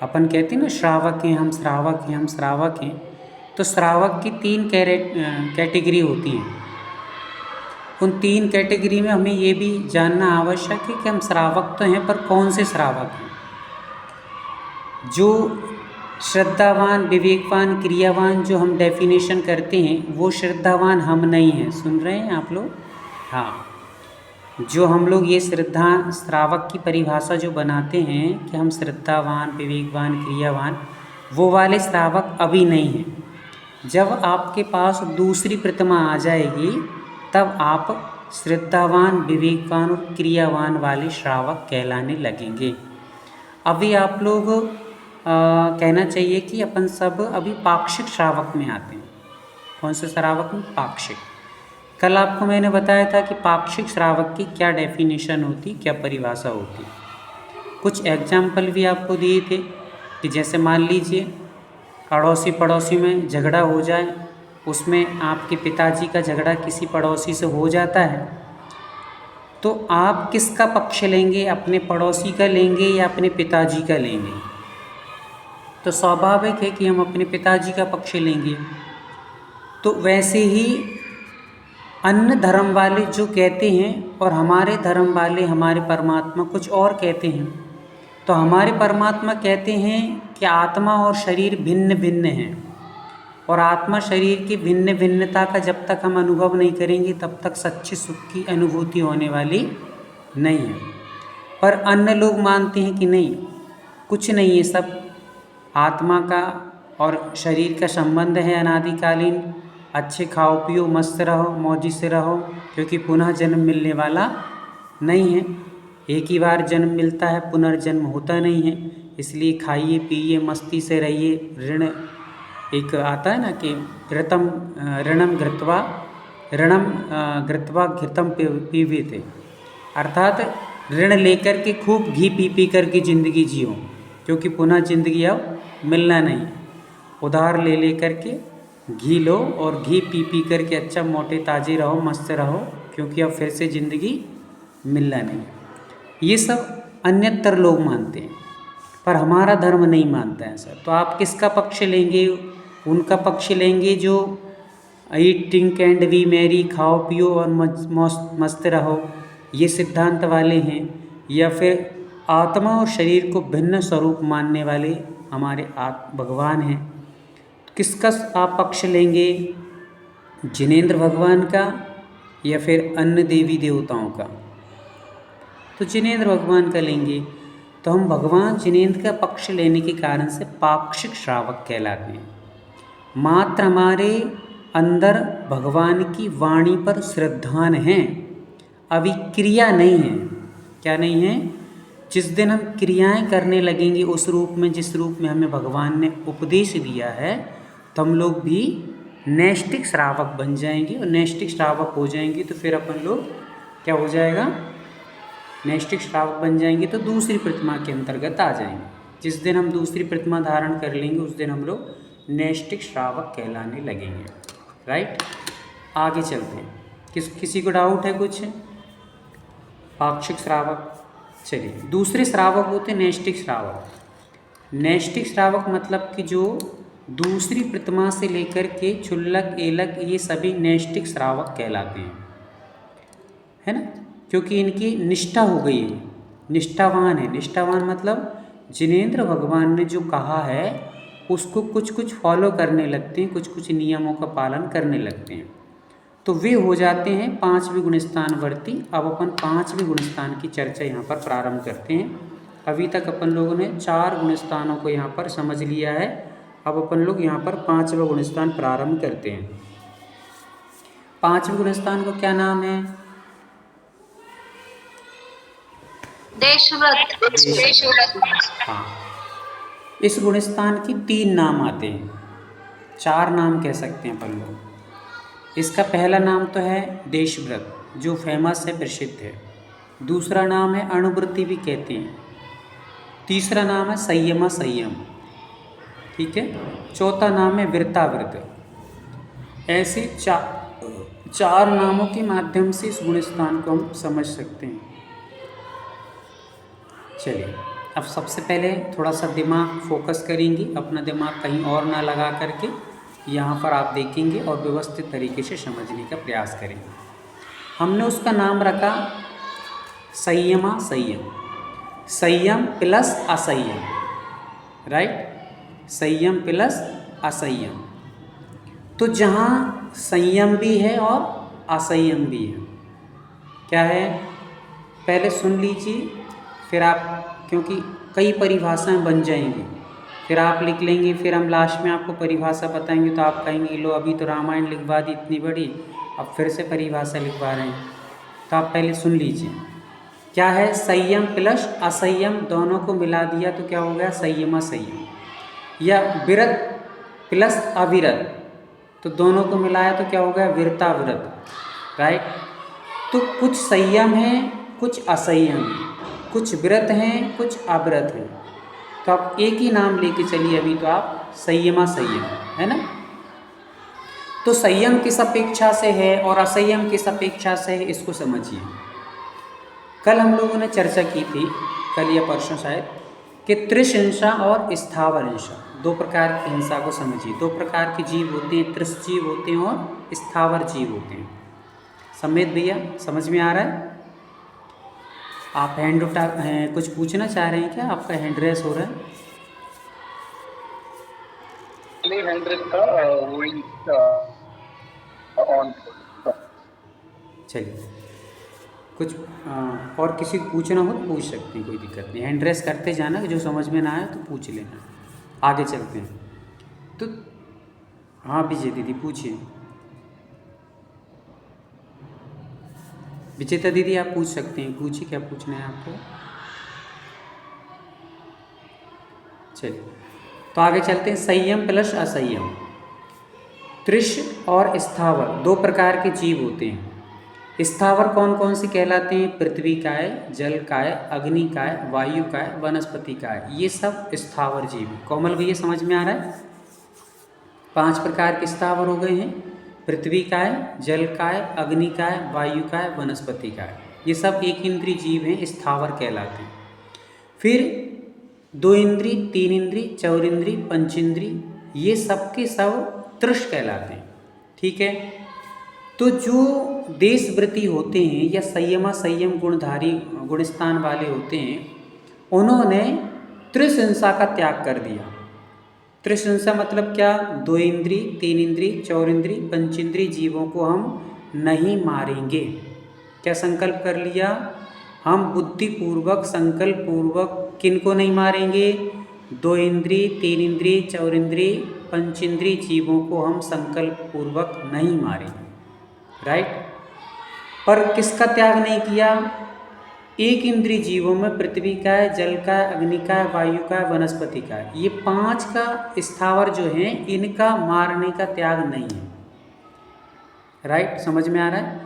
Speaker 2: अपन कहते हैं ना श्रावक हैं, हम श्रावक हैं, हम श्रावक हैं। तो श्रावक की 3 कैटेगरी होती हैं। उन 3 कैटेगरी में हमें ये भी जानना आवश्यक है कि हम श्रावक तो हैं पर कौन से श्रावक हैं। जो श्रद्धावान, विवेकवान, क्रियावान जो हम डेफिनेशन करते हैं वो श्रद्धावान हम नहीं हैं। सुन रहे हैं आप लोग? हाँ, जो हम लोग ये श्रावक की परिभाषा जो बनाते हैं कि हम श्रद्धावान, विवेकवान, क्रियावान, वो वाले श्रावक अभी नहीं हैं। जब आपके पास दूसरी प्रतिमा आ जाएगी तब आप श्रद्धावान, विवेकवान और क्रियावान वाले श्रावक कहलाने लगेंगे। अभी आप लोग कहना चाहिए कि अपन सब अभी पाक्षिक श्रावक में आते हैं। कौन से श्रावक में? पाक्षिक। कल आपको मैंने बताया था कि पाक्षिक श्रावक की क्या डेफिनेशन होती, क्या परिभाषा होती। कुछ एग्जाम्पल भी आपको दिए थे कि जैसे मान लीजिए अड़ोसी पड़ोसी में झगड़ा हो जाए, उसमें आपके पिताजी का झगड़ा किसी पड़ोसी से हो जाता है, तो आप किसका पक्ष लेंगे? अपने पड़ोसी का लेंगे या अपने पिताजी का लेंगे? तो स्वाभाविक है कि हम अपने पिताजी का पक्ष लेंगे। तो वैसे ही अन्य धर्म वाले जो कहते हैं और हमारे धर्म वाले, हमारे परमात्मा कुछ और कहते हैं। तो हमारे परमात्मा कहते हैं कि आत्मा और शरीर भिन्न भिन्न हैं, और आत्मा शरीर की भिन्न भिन्नता का जब तक हम अनुभव नहीं करेंगे तब तक सच्चे सुख की अनुभूति होने वाली नहीं है। पर अन्य लोग मानते हैं कि नहीं, कुछ नहीं है, सब आत्मा का और शरीर का संबंध है अनादिकालीन। अच्छे खाओ पियो, मस्त रहो, मौजी से रहो, क्योंकि पुनः जन्म मिलने वाला नहीं है। एक ही बार जन्म मिलता है, पुनर्जन्म होता नहीं है। इसलिए खाइए पिए, मस्ती से रहिए। ऋण एक आता है ना कि ऋणम घृत्वा घृतम पीबेते, अर्थात ऋण लेकर के खूब घी पी पी कर के ज़िंदगी जियो, क्योंकि पुनः ज़िंदगी अब मिलना नहीं। उधार ले ले कर के घी लो और घी पी पी कर के अच्छा मोटे ताजे रहो, मस्त रहो, क्योंकि अब फिर से ज़िंदगी मिलना नहीं। ये सब अन्यतर लोग मानते हैं पर हमारा धर्म नहीं मानता है सर। तो आप किसका पक्ष लेंगे? उनका पक्ष लेंगे जो eat drink and B Mary, खाओ पियो और मस्त रहो, ये सिद्धांत वाले हैं, या फिर आत्मा और शरीर को भिन्न स्वरूप मानने वाले हमारे भगवान हैं। किसका आप पक्ष लेंगे? जिनेंद्र भगवान का या फिर अन्य देवी देवताओं का? तो जिनेंद्र भगवान का लेंगे। तो हम भगवान जिनेंद्र का पक्ष लेने के कारण से पाक्षिक श्रावक कहलाते हैं। मात्र हमारे अंदर भगवान की वाणी पर श्रद्धान हैं, अभी क्रिया नहीं है। क्या नहीं है? जिस दिन हम क्रियाएं करने लगेंगे उस रूप में, जिस रूप में हमें भगवान ने उपदेश दिया है, तो हम लोग भी नैष्टिक श्रावक बन जाएंगे। और नैष्टिक श्रावक हो जाएंगे तो फिर अपन लोग क्या हो जाएगा? नैष्टिक श्रावक बन जाएंगे तो दूसरी प्रतिमा के अंतर्गत आ जाएंगे। जिस दिन हम दूसरी प्रतिमा धारण कर लेंगे उस दिन हम लोग नैष्टिक श्रावक कहलाने लगेंगे। राइट, आगे चलते हैं। किसी को डाउट है कुछ? पाक्षिक श्रावक। चलिए, दूसरे श्रावक होते नैष्टिक श्रावक। नैष्टिक श्रावक मतलब कि जो दूसरी प्रतिमा से लेकर के क्षुल्लक, एलक, ये सभी नैष्टिक श्रावक कहलाते हैं, है ना, क्योंकि इनकी निष्ठा हो गई है, निष्ठावान है। निष्ठावान मतलब जिनेंद्र भगवान ने जो कहा है उसको कुछ कुछ फॉलो करने लगते हैं, कुछ कुछ नियमों का पालन करने लगते हैं, तो वे हो जाते हैं पांचवें गुणस्थानवर्ती। अब अपन पांचवें गुणस्थान की चर्चा यहाँ पर प्रारंभ करते हैं। अभी तक अपन लोगों ने 4 गुणस्थानों को यहाँ पर समझ लिया है। अब अपन लोग यहाँ पर 5वां गुणस्थान प्रारंभ करते हैं। 5वें गुणस्थान को क्या नाम है?
Speaker 1: देशव्रत।
Speaker 2: हाँ, इस गुणस्थान की 3 नाम आते हैं, 4 नाम कह सकते हैं अपन लोग। इसका पहला नाम तो है देशव्रत, जो फेमस है, प्रसिद्ध है। दूसरा नाम है अणुव्रति भी कहते हैं। तीसरा नाम है संयम, ठीक है। चौथा नाम है वृत्ताव्रत। ऐसे 4 नामों के माध्यम से इस गुणस्थान को हम समझ सकते हैं। चलिए, अब सबसे पहले थोड़ा सा दिमाग फोकस करेंगे, अपना दिमाग कहीं और ना लगा करके यहाँ पर आप देखेंगे और व्यवस्थित तरीके से समझने का प्रयास करेंगे। हमने उसका नाम रखा संयम प्लस असंयम, राइट। संयम प्लस असंयम। तो जहाँ संयम भी है और असंयम भी है, क्या है, पहले सुन लीजिए, फिर आप, क्योंकि कई परिभाषाएं बन जाएंगी, फिर आप लिख लेंगे, फिर हम लास्ट में आपको परिभाषा बताएंगे तो आप कहेंगे लो अभी तो रामायण लिखवा दी इतनी बड़ी, अब फिर से परिभाषा लिखवा रहे हैं। तो आप पहले सुन लीजिए क्या है। संयम प्लस असंयम दोनों को मिला दिया तो क्या हो गया, संयम। या विरत प्लस अविरत, तो दोनों को मिलाया तो क्या हो गया, विरताव्रत, राइट। तो कुछ संयम है, कुछ असंयम, कुछ व्रत हैं, कुछ अव्रत हैं। तो आप एक ही नाम लेके चलिए अभी, तो आप संयम है ना। तो संयम किस अपेक्षा से है और असंयम किस अपेक्षा से है, इसको समझिए। कल हम लोगों ने चर्चा की थी, कल या परसों शायद, कि त्रिशंसा और स्थावर हिंसा, 2 प्रकार की हिंसा को समझिए। 2 प्रकार के जीव होते हैं, त्रिश जीव होते हैं और स्थावर जीव होते हैं। समेत भैया समझ में आ रहा है? आप हैंड उठा कुछ पूछना चाह रहे हैं क्या? आपका हैंड रेस हो रहा है?
Speaker 10: नहीं, हैंड रेस था, वही ऑन।
Speaker 2: चलिए, कुछ और किसी को पूछना हो तो पूछ सकते हैं, कोई दिक्कत नहीं। हैंड रेस करते जाना, जो समझ में ना आए तो पूछ लेना। आगे चलते हैं। तो हाँ विजय दीदी पूछिए। विजेता दीदी आप पूछ सकते हैं, पूछिए क्या पूछना है आपको। चलिए, तो आगे चलते हैं। संयम प्लस असंयम। त्रिश और स्थावर 2 प्रकार के जीव होते हैं। स्थावर कौन कौन से कहलाते हैं? पृथ्वी काय, जल काय, अग्नि काय, वायु काय, वनस्पति काय, ये सब स्थावर जीव हैं। कोमल भैया समझ में आ रहा है? 5 प्रकार के स्थावर हो गए हैं, पृथ्वी काय, जल काय, अग्नि काय, वायु काय, वनस्पति काय, ये सब एक इंद्रिय जीव हैं, स्थावर कहलाते हैं। फिर 2 इंद्रिय, 3 इंद्रिय, 4 इंद्रिय, 5 इंद्रिय, ये सब के सब तृष कहलाते हैं, ठीक है। तो जो देशव्रती होते हैं या संयम गुणधारी गुणस्थान वाले होते हैं, उन्होंने त्रिशंसा का त्याग कर दिया। त्रिशंसा मतलब क्या? 2 इंद्रिय, 3 इंद्रिय, 4 इंद्रिय, 5 इंद्रिय जीवों को हम नहीं मारेंगे। क्या संकल्प कर लिया? हम बुद्धिपूर्वक, संकल्प पूर्वक किनको नहीं मारेंगे? 2 इंद्रिय, 3 इंद्रिय, 4 इंद्रिय, 5 इंद्रिय जीवों को हम संकल्प पूर्वक नहीं मारेंगे, राइट। पर किसका त्याग नहीं किया? एक इंद्रिय जीवों में पृथ्वी का है, जल का है, अग्नि का है, वायु का है, वनस्पति का है, ये 5 का स्थावर जो है, इनका मारने का त्याग नहीं है, राइट। समझ में आ रहा है?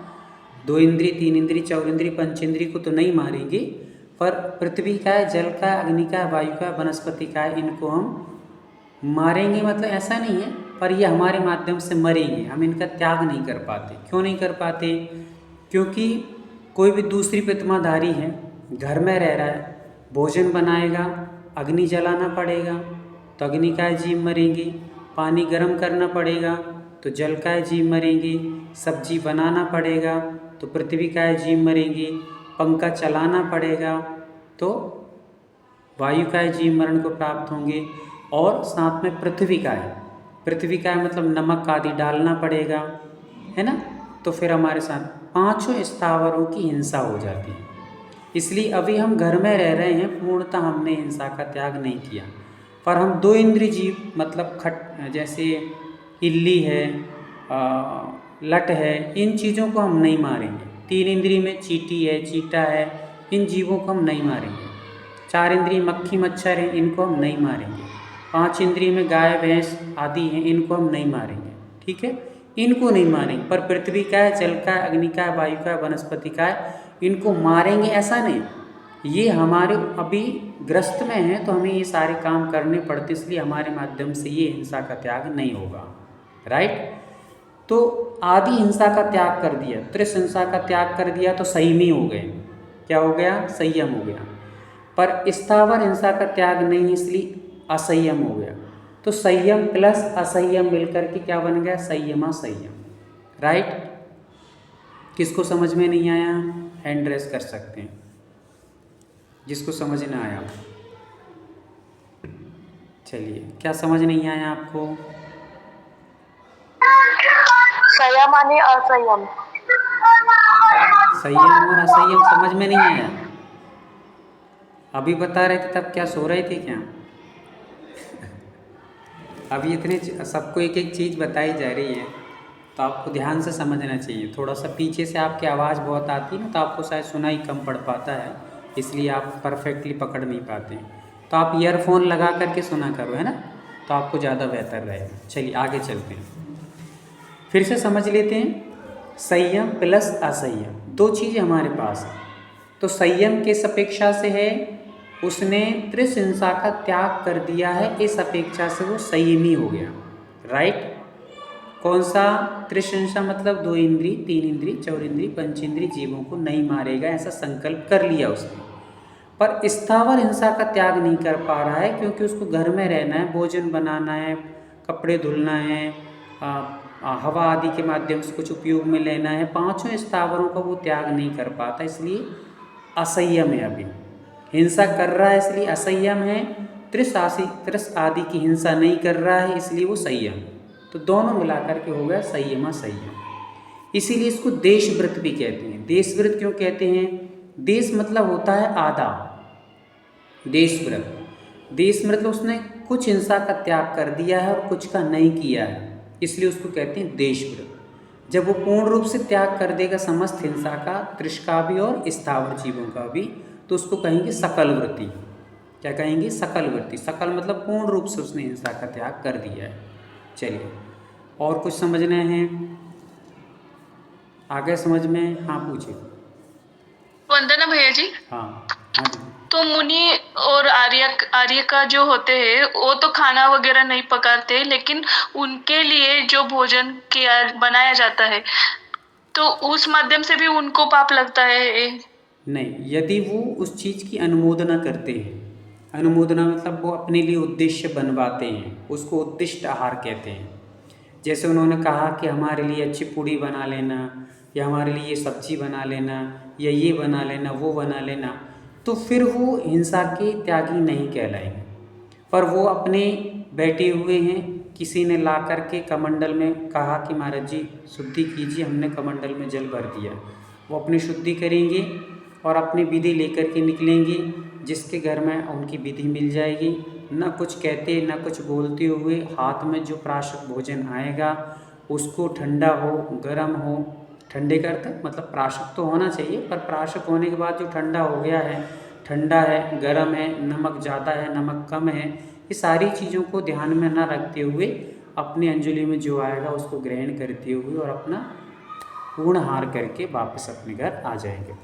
Speaker 2: 2 इंद्रिय, 3 इंद्रिय, 4 इंद्रिय, 5 इंद्रिय को तो नहीं मारेंगे, पर पृथ्वी का है, जल का है, अग्नि का है, वायु का है, वनस्पति का है, इनको हम मारेंगे। मतलब ऐसा नहीं है, पर ये हमारे माध्यम से मरेंगे, हम इनका त्याग नहीं कर पाते। क्यों नहीं कर पाते? क्योंकि कोई भी दूसरी प्रतिमाधारी है, घर में रह रहा है, भोजन बनाएगा, अग्नि जलाना पड़ेगा तो अग्नि का जीव मरेंगे, पानी गर्म करना पड़ेगा तो जल का जीव मरेंगे, सब्जी बनाना पड़ेगा तो पृथ्वी का जीव मरेंगे, पंखा चलाना पड़ेगा तो वायु का जीव मरण को प्राप्त होंगे। और साथ में पृथ्वी का है। पृथ्वी का है मतलब नमक आदि डालना पड़ेगा, है ना। तो फिर हमारे साथ पांचों स्थावरों की हिंसा हो जाती है। इसलिए अभी हम घर में रह रहे हैं, पूर्णतः हमने हिंसा का त्याग नहीं किया, पर हम दो इंद्रिय जीव मतलब जैसे इल्ली है, लट है, इन चीज़ों को हम नहीं मारेंगे। तीन इंद्रिय में चींटी है, चीटा है, इन जीवों को हम नहीं मारेंगे। चार इंद्रिय मक्खी मच्छर हैं, इनको हम नहीं मारेंगे। पांच इंद्रिय में गाय भैंस आदि हैं, इनको हम नहीं मारेंगे, ठीक है, इनको नहीं मारेंगे। पर पृथ्वी का है, जल का है, अग्नि का है, वायु का है, वनस्पति का है, इनको मारेंगे ऐसा नहीं। ये हमारे अभी ग्रस्त में हैं तो हमें ये सारे काम करने पड़ते, इसलिए हमारे माध्यम से ये हिंसा का त्याग नहीं होगा, राइट। तो आदि हिंसा का त्याग कर दिया, त्रिश हिंसा का त्याग कर दिया तो संयमी हो गए। क्या हो गया? संयम हो गया। पर स्थावर हिंसा का त्याग नहीं, इसलिए असंयम हो गया। तो संयम प्लस असंयम मिलकर के क्या बन गया? संयमा संयम, राइट। किसको समझ में नहीं आया हैंड रेस कर सकते हैं, जिसको समझ ना आया। चलिए, क्या समझ नहीं आया आपको?
Speaker 12: संयम आणि असंयम।
Speaker 2: संयम और असंयम समझ में नहीं आया? अभी बता रहे थे तब क्या सो रहे थे क्या? अभी इतने सबको एक एक चीज़ बताई जा रही है तो आपको ध्यान से समझना चाहिए। थोड़ा सा पीछे से आपकी आवाज़ बहुत आती है ना, तो आपको शायद सुनाई कम पड़ पाता है, इसलिए आप परफेक्टली पकड़ नहीं पाते हैं। तो आप ईयरफोन लगा करके सुना करो, है ना, तो आपको ज़्यादा बेहतर रहेगा। चलिए आगे चलते हैं, फिर से समझ लेते हैं। संयम प्लस असंयम, दो चीज़ें हमारे पास हैं। तो संयम किस अपेक्षा से है? उसने त्रिश हिंसा का त्याग कर दिया है, इस अपेक्षा से वो संयमी हो गया, राइट। कौन सा? त्रिश हिंसा मतलब दो इंद्री, तीन इंद्री, चौर इंद्री, पंच इंद्री जीवों को नहीं मारेगा, ऐसा संकल्प कर लिया उसने। पर स्थावर हिंसा का त्याग नहीं कर पा रहा है, क्योंकि उसको घर में रहना है, भोजन बनाना है, कपड़े धुलना है, हवा आदि के माध्यम से कुछ उपयोग में लेना है। पांचों स्थावरों का वो त्याग नहीं कर पाता, इसलिए असंयम है। अभी हिंसा कर रहा है इसलिए असंयम है, त्रिश आदि की हिंसा नहीं कर रहा है इसलिए वो संयम। तो दोनों मिलाकर के हो गया संयमा संयम। इसीलिए इसको देशव्रत भी कहते हैं। देशव्रत क्यों कहते हैं? देश मतलब होता है आधा, देशव्रत। देश मतलब उसने कुछ हिंसा का त्याग कर दिया है और कुछ का नहीं किया है, इसलिए उसको कहते हैं देशव्रत। जब वो पूर्ण रूप से त्याग कर देगा समस्त हिंसा का, त्रिश का भी और स्थावर जीवों का भी, तो उसको कहेंगे सकल वृत्ति। क्या कहेंगे? सकल वृत्ति। सकल मतलब पूर्ण रूप से उसने हिंसा का त्याग कर दिया है। चलिए, और कुछ समझना है आगे समझ में? हाँ पूछिए।
Speaker 6: वंदना भैया जी।
Speaker 2: हाँ
Speaker 6: तो मुनि और आर्य का जो होते हैं वो तो खाना वगैरह नहीं पकाते, लेकिन उनके लिए जो भोजन किया बनाया जाता है तो उस माध्यम से भी उनको पाप लगता है?
Speaker 2: नहीं, यदि वो उस चीज़ की अनुमोदना करते हैं, अनुमोदना मतलब वो अपने लिए उद्देश्य बनवाते हैं, उसको उद्दिष्ट आहार कहते हैं। जैसे उन्होंने कहा कि हमारे लिए अच्छी पूड़ी बना लेना, या हमारे लिए ये सब्जी बना लेना, या ये बना लेना, वो बना लेना, तो फिर वो हिंसा के त्यागी नहीं कहलाएंगे। पर वो अपने बैठे हुए हैं, किसी ने ला कर के कमंडल में कहा कि महाराज जी शुद्धि कीजिए, हमने कमंडल में जल भर दिया, वो अपनी शुद्धि करेंगे और अपनी विधि लेकर के निकलेंगे, जिसके घर में उनकी विधि मिल जाएगी। न कुछ कहते न कुछ बोलते हुए हाथ में जो प्राशक भोजन आएगा उसको ठंडा हो गर्म हो, ठंडे करते मतलब प्राशक तो होना चाहिए, पर प्राशक होने के बाद जो ठंडा हो गया है, ठंडा है, गर्म है, नमक ज़्यादा है, नमक कम है, ये सारी चीज़ों को ध्यान में न रखते हुए अपनी अंजलि में जो आएगा उसको ग्रहण करते हुए और अपना पूर्ण हार करके वापस अपने घर आ जाएंगे।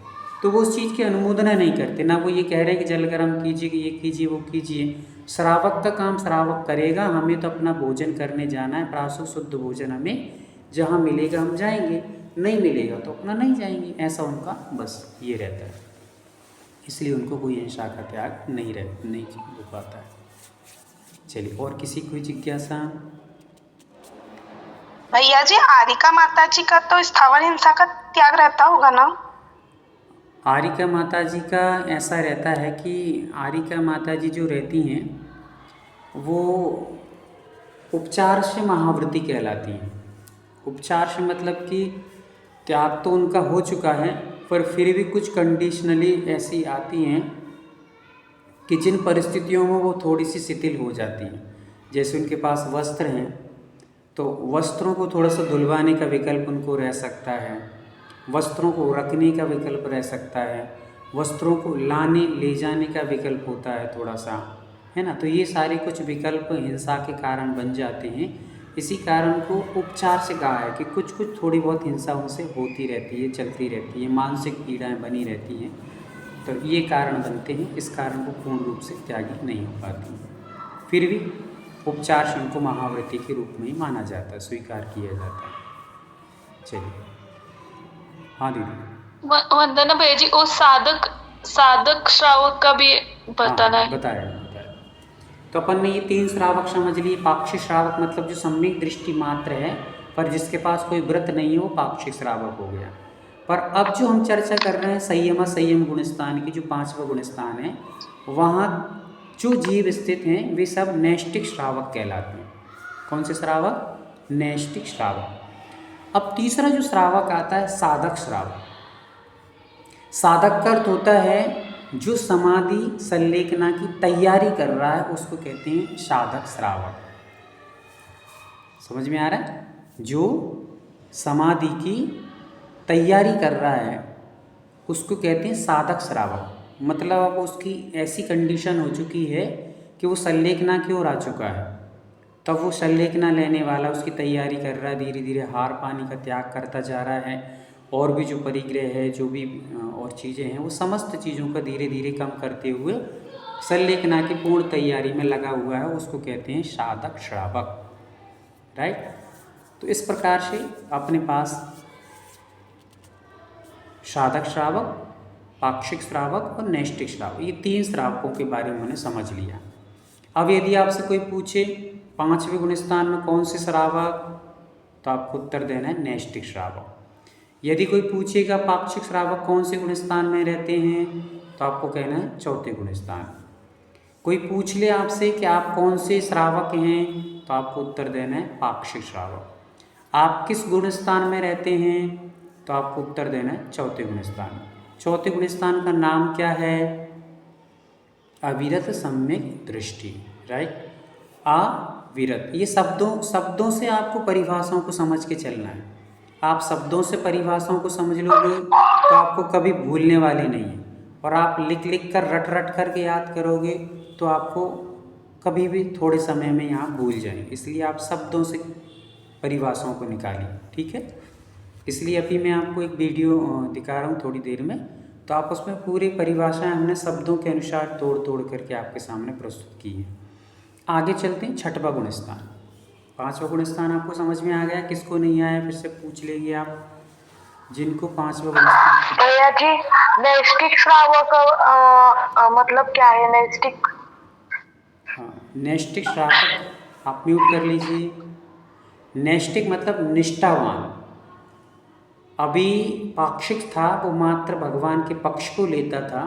Speaker 2: तो वो उस चीज़ की अनुमोदना नहीं करते, ना वो ये कह रहे हैं कि जल गर्म कीजिए, कि ये कीजिए, वो कीजिए। श्रावक का काम श्रावक करेगा, हमें तो अपना भोजन करने जाना है, प्राशक शुद्ध भोजन हमें जहाँ मिलेगा हम जाएंगे, नहीं मिलेगा तो अपना नहीं जाएंगे, ऐसा उनका बस ये रहता है। इसलिए उनको कोई हिंसा का त्याग नहीं हो पाता है। चलिए, और किसी कोई जिज्ञासा?
Speaker 12: भैया जी, आरिका माता जी का तो स्थावर हिंसा का त्याग रहता होगा ना?
Speaker 2: आरिका माता जी का ऐसा रहता है कि आरिका माता जी जो रहती हैं वो उपचार से महावृत्ति कहलाती हैं। उपचार से मतलब कि त्याग तो उनका हो चुका है, पर फिर भी कुछ कंडीशनली ऐसी आती हैं कि जिन परिस्थितियों में वो थोड़ी सी शिथिल हो जाती हैं। जैसे उनके पास वस्त्र हैं तो वस्त्रों को थोड़ा सा धुलवाने का विकल्प उनको रह सकता है, वस्त्रों को रखने का विकल्प रह सकता है, वस्त्रों को लाने ले जाने का विकल्प होता है थोड़ा सा, है ना। तो ये सारे कुछ विकल्प हिंसा के कारण बन जाते हैं। इसी कारण को उपचार से कहा है कि कुछ कुछ थोड़ी बहुत हिंसा उनसे होती रहती है, चलती रहती है, मानसिक पीड़ाएं बनी रहती हैं। तो ये कारण बनते हैं, इस कारण को पूर्ण रूप से त्यागी नहीं हो पाती। फिर भी उपचार से उनको महावृत्ति के रूप में ही माना जाता है, स्वीकार किया जाता है। चलिए, हाँ दीदी।
Speaker 6: वंदना भैया जी, और साधक श्रावक का भी बताना है।
Speaker 2: बताया। तो अपन ने ये 3 श्रावक समझ लिए। पाक्षिक श्रावक मतलब जो सम्यक दृष्टि मात्र है पर जिसके पास कोई व्रत नहीं है, वो पाक्षिक श्रावक हो गया। पर अब जो हम चर्चा कर रहे हैं संयम गुणस्थान की, जो 5वां गुणस्थान है, वहाँ जो जीव स्थित हैं वे सब नैष्टिक श्रावक कहलाते हैं। कौन से श्रावक? नैष्टिक श्रावक। अब तीसरा जो श्रावक आता है साधक श्रावक। साधक का अर्थ होता है जो समाधि संलेखना की तैयारी कर रहा है, उसको कहते हैं साधक श्रावक। समझ में आ रहा है? जो समाधि की तैयारी कर रहा है उसको कहते हैं साधक श्रावक। मतलब अब उसकी ऐसी कंडीशन हो चुकी है कि वो संलेखना की ओर आ चुका है, तब वो संलेखना लेने वाला उसकी तैयारी कर रहा है, धीरे धीरे हार पानी का त्याग करता जा रहा है, और भी जो परिग्रह है, जो भी और चीज़ें हैं, वो समस्त चीज़ों का धीरे धीरे कम करते हुए संलेखना की पूर्ण तैयारी में लगा हुआ है, उसको कहते हैं साधक श्रावक। राइट। तो इस प्रकार से अपने पास साधक श्रावक, पाक्षिक श्रावक और नैष्टिक श्रावक, ये 3 श्रावकों के बारे में मैंने समझ लिया। अब यदि आपसे कोई पूछे 5वें गुणस्थान में कौन से श्रावक, तो आपको उत्तर देना है नैष्टिक श्रावक। यदि कोई पूछेगा पाक्षिक श्रावक कौन से गुणस्थान में रहते हैं, तो आपको कहना है 4थे गुणस्थान। कोई पूछ ले आपसे कि आप कौन से श्रावक हैं, तो आपको उत्तर देना है पाक्षिक श्रावक। आप किस गुणस्थान में रहते हैं, तो आपको उत्तर देना है 4थे गुणस्थान। 4थे गुणस्थान का नाम क्या है? अविरत सम्यक दृष्टि। राइट। अविरत, ये शब्दों से आपको परिभाषाओं को समझ के चलना है। आप शब्दों से परिभाषाओं को समझ लोगे तो आपको कभी भूलने वाले नहीं है, और आप लिख कर रट करके याद करोगे तो आपको कभी भी थोड़े समय में यहाँ भूल जाएंगे। इसलिए आप शब्दों से परिभाषाओं को निकालिए। ठीक है। इसलिए अभी मैं आपको एक वीडियो दिखा रहा हूँ थोड़ी देर में, तो आप उसमें पूरी परिभाषाएं हमने शब्दों के अनुसार तोड़ करके आपके सामने प्रस्तुत की है। आगे चलते हैं 6वां गुणस्थान। 5वां गुणस्थान आपको समझ में आ गया? किसको नहीं आया फिर से पूछ लेंगे आप, जिनको 5वां गुणस्थान।
Speaker 12: भैया जी, नैष्टिक श्रावक मतलब क्या है? नैष्टिक,
Speaker 2: हाँ, नैष्टिक श्रावक आप म्यूट कर लीजिए। नैष्टिक मतलब निष्ठावान। अभी पाक्षिक था वो मात्र भगवान के पक्ष को लेता था,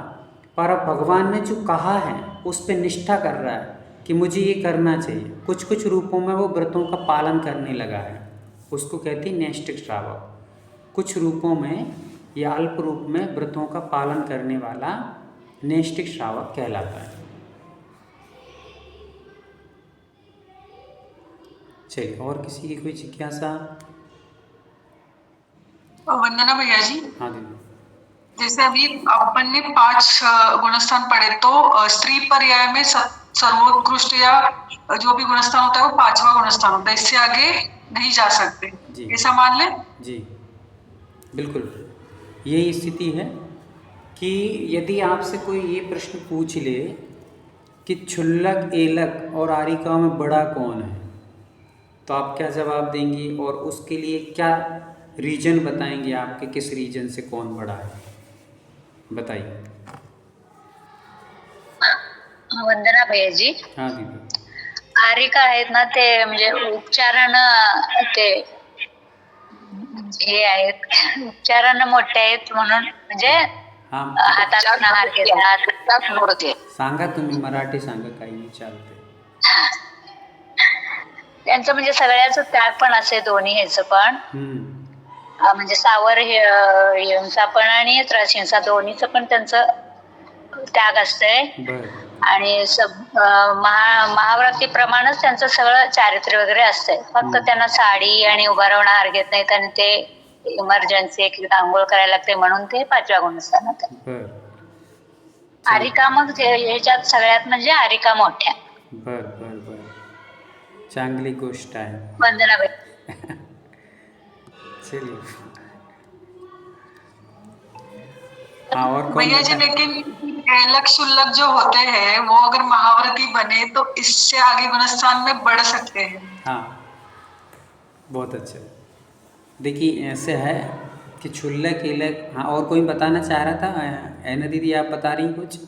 Speaker 2: पर अब भगवान ने जो कहा है उस पर निष्ठा कर रहा है कि मुझे ये करना चाहिए। कुछ कुछ रूपों में वो व्रतों का पालन करने लगा है, उसको कहते हैं नैष्टिक श्रावक। कुछ रूपों में या अल्प रूप में व्रतों का पालन करने वाला नैष्टिक श्रावक कहलाता है। चलिए, और किसी की कोई जिज्ञासा?
Speaker 3: वंदना भैया जी,
Speaker 2: हाँ दीदी।
Speaker 3: जैसे अभी अपन ने 5 गुणस्थान पढ़े, तो स्त्री पर्याय में सर्वोत्कृष्ट या जो भी गुणस्थान होता है वो 5वां गुणस्थान होता है, इससे आगे नहीं जा सकते, ऐसा मान ले?
Speaker 2: जी बिल्कुल, यही स्थिति है कि यदि आपसे कोई ये प्रश्न पूछ ले कि क्षुल्लक, एलक और आरिका में बड़ा कौन है, तो आप क्या जवाब देंगी, और उसके लिए क्या रीजन बताएंगे आपके, किस रीजन से कौन बड़ा है, बताइए।
Speaker 13: वंदना भैया जी,
Speaker 2: हाँ दीदी।
Speaker 13: आरिका आहेत ना ते म्हणजे उच्चारण ते हे आहेत, उच्चारण मोठे आहेत म्हणून, म्हणजे हातात आहार घेतात.
Speaker 2: सांगा तुम्ही मराठी सांगा, काही नाही चालते.
Speaker 13: त्यांचं म्हणजे सगळ्याचं त्याग पण असे दोन्ही ह्याचं पण म्हणजे सावर हिंसा पण आणि त्रास हिंसा दोन्हीचं पण त्यांचं त्याग असतंय. आणि महाव्रतीप्रमाणेच त्यांचं सगळं चारित्र्य वगैरे असतंय. फक्त त्यांना साडी आणि उभा राहून आहार घेत नाहीत आणि ते इमर्जन्सी एक आंघोळ करायला लागते म्हणून ते 5व्या गुणस्थानात आहे. आरिका मग ह्याच्यात सगळ्यात म्हणजे आरिका मोठ्या.
Speaker 2: बर बर बर, चांगली गोष्ट आहे.
Speaker 13: वंदनाबाई.
Speaker 2: चलिए हाँ, और कौन
Speaker 3: भैया जी लेकिन ऐलक शुल्लक जो होते हैं वो अगर महाव्रती बने तो इससे आगे गुणस्थान में बढ़ सकते हैं.
Speaker 2: हाँ, बहुत अच्छा. देखिए ऐसे है कि क्षुल्लक ईलक. हाँ, और कोई बताना चाह रहा था? ऐना दीदी आप बता रही कुछ?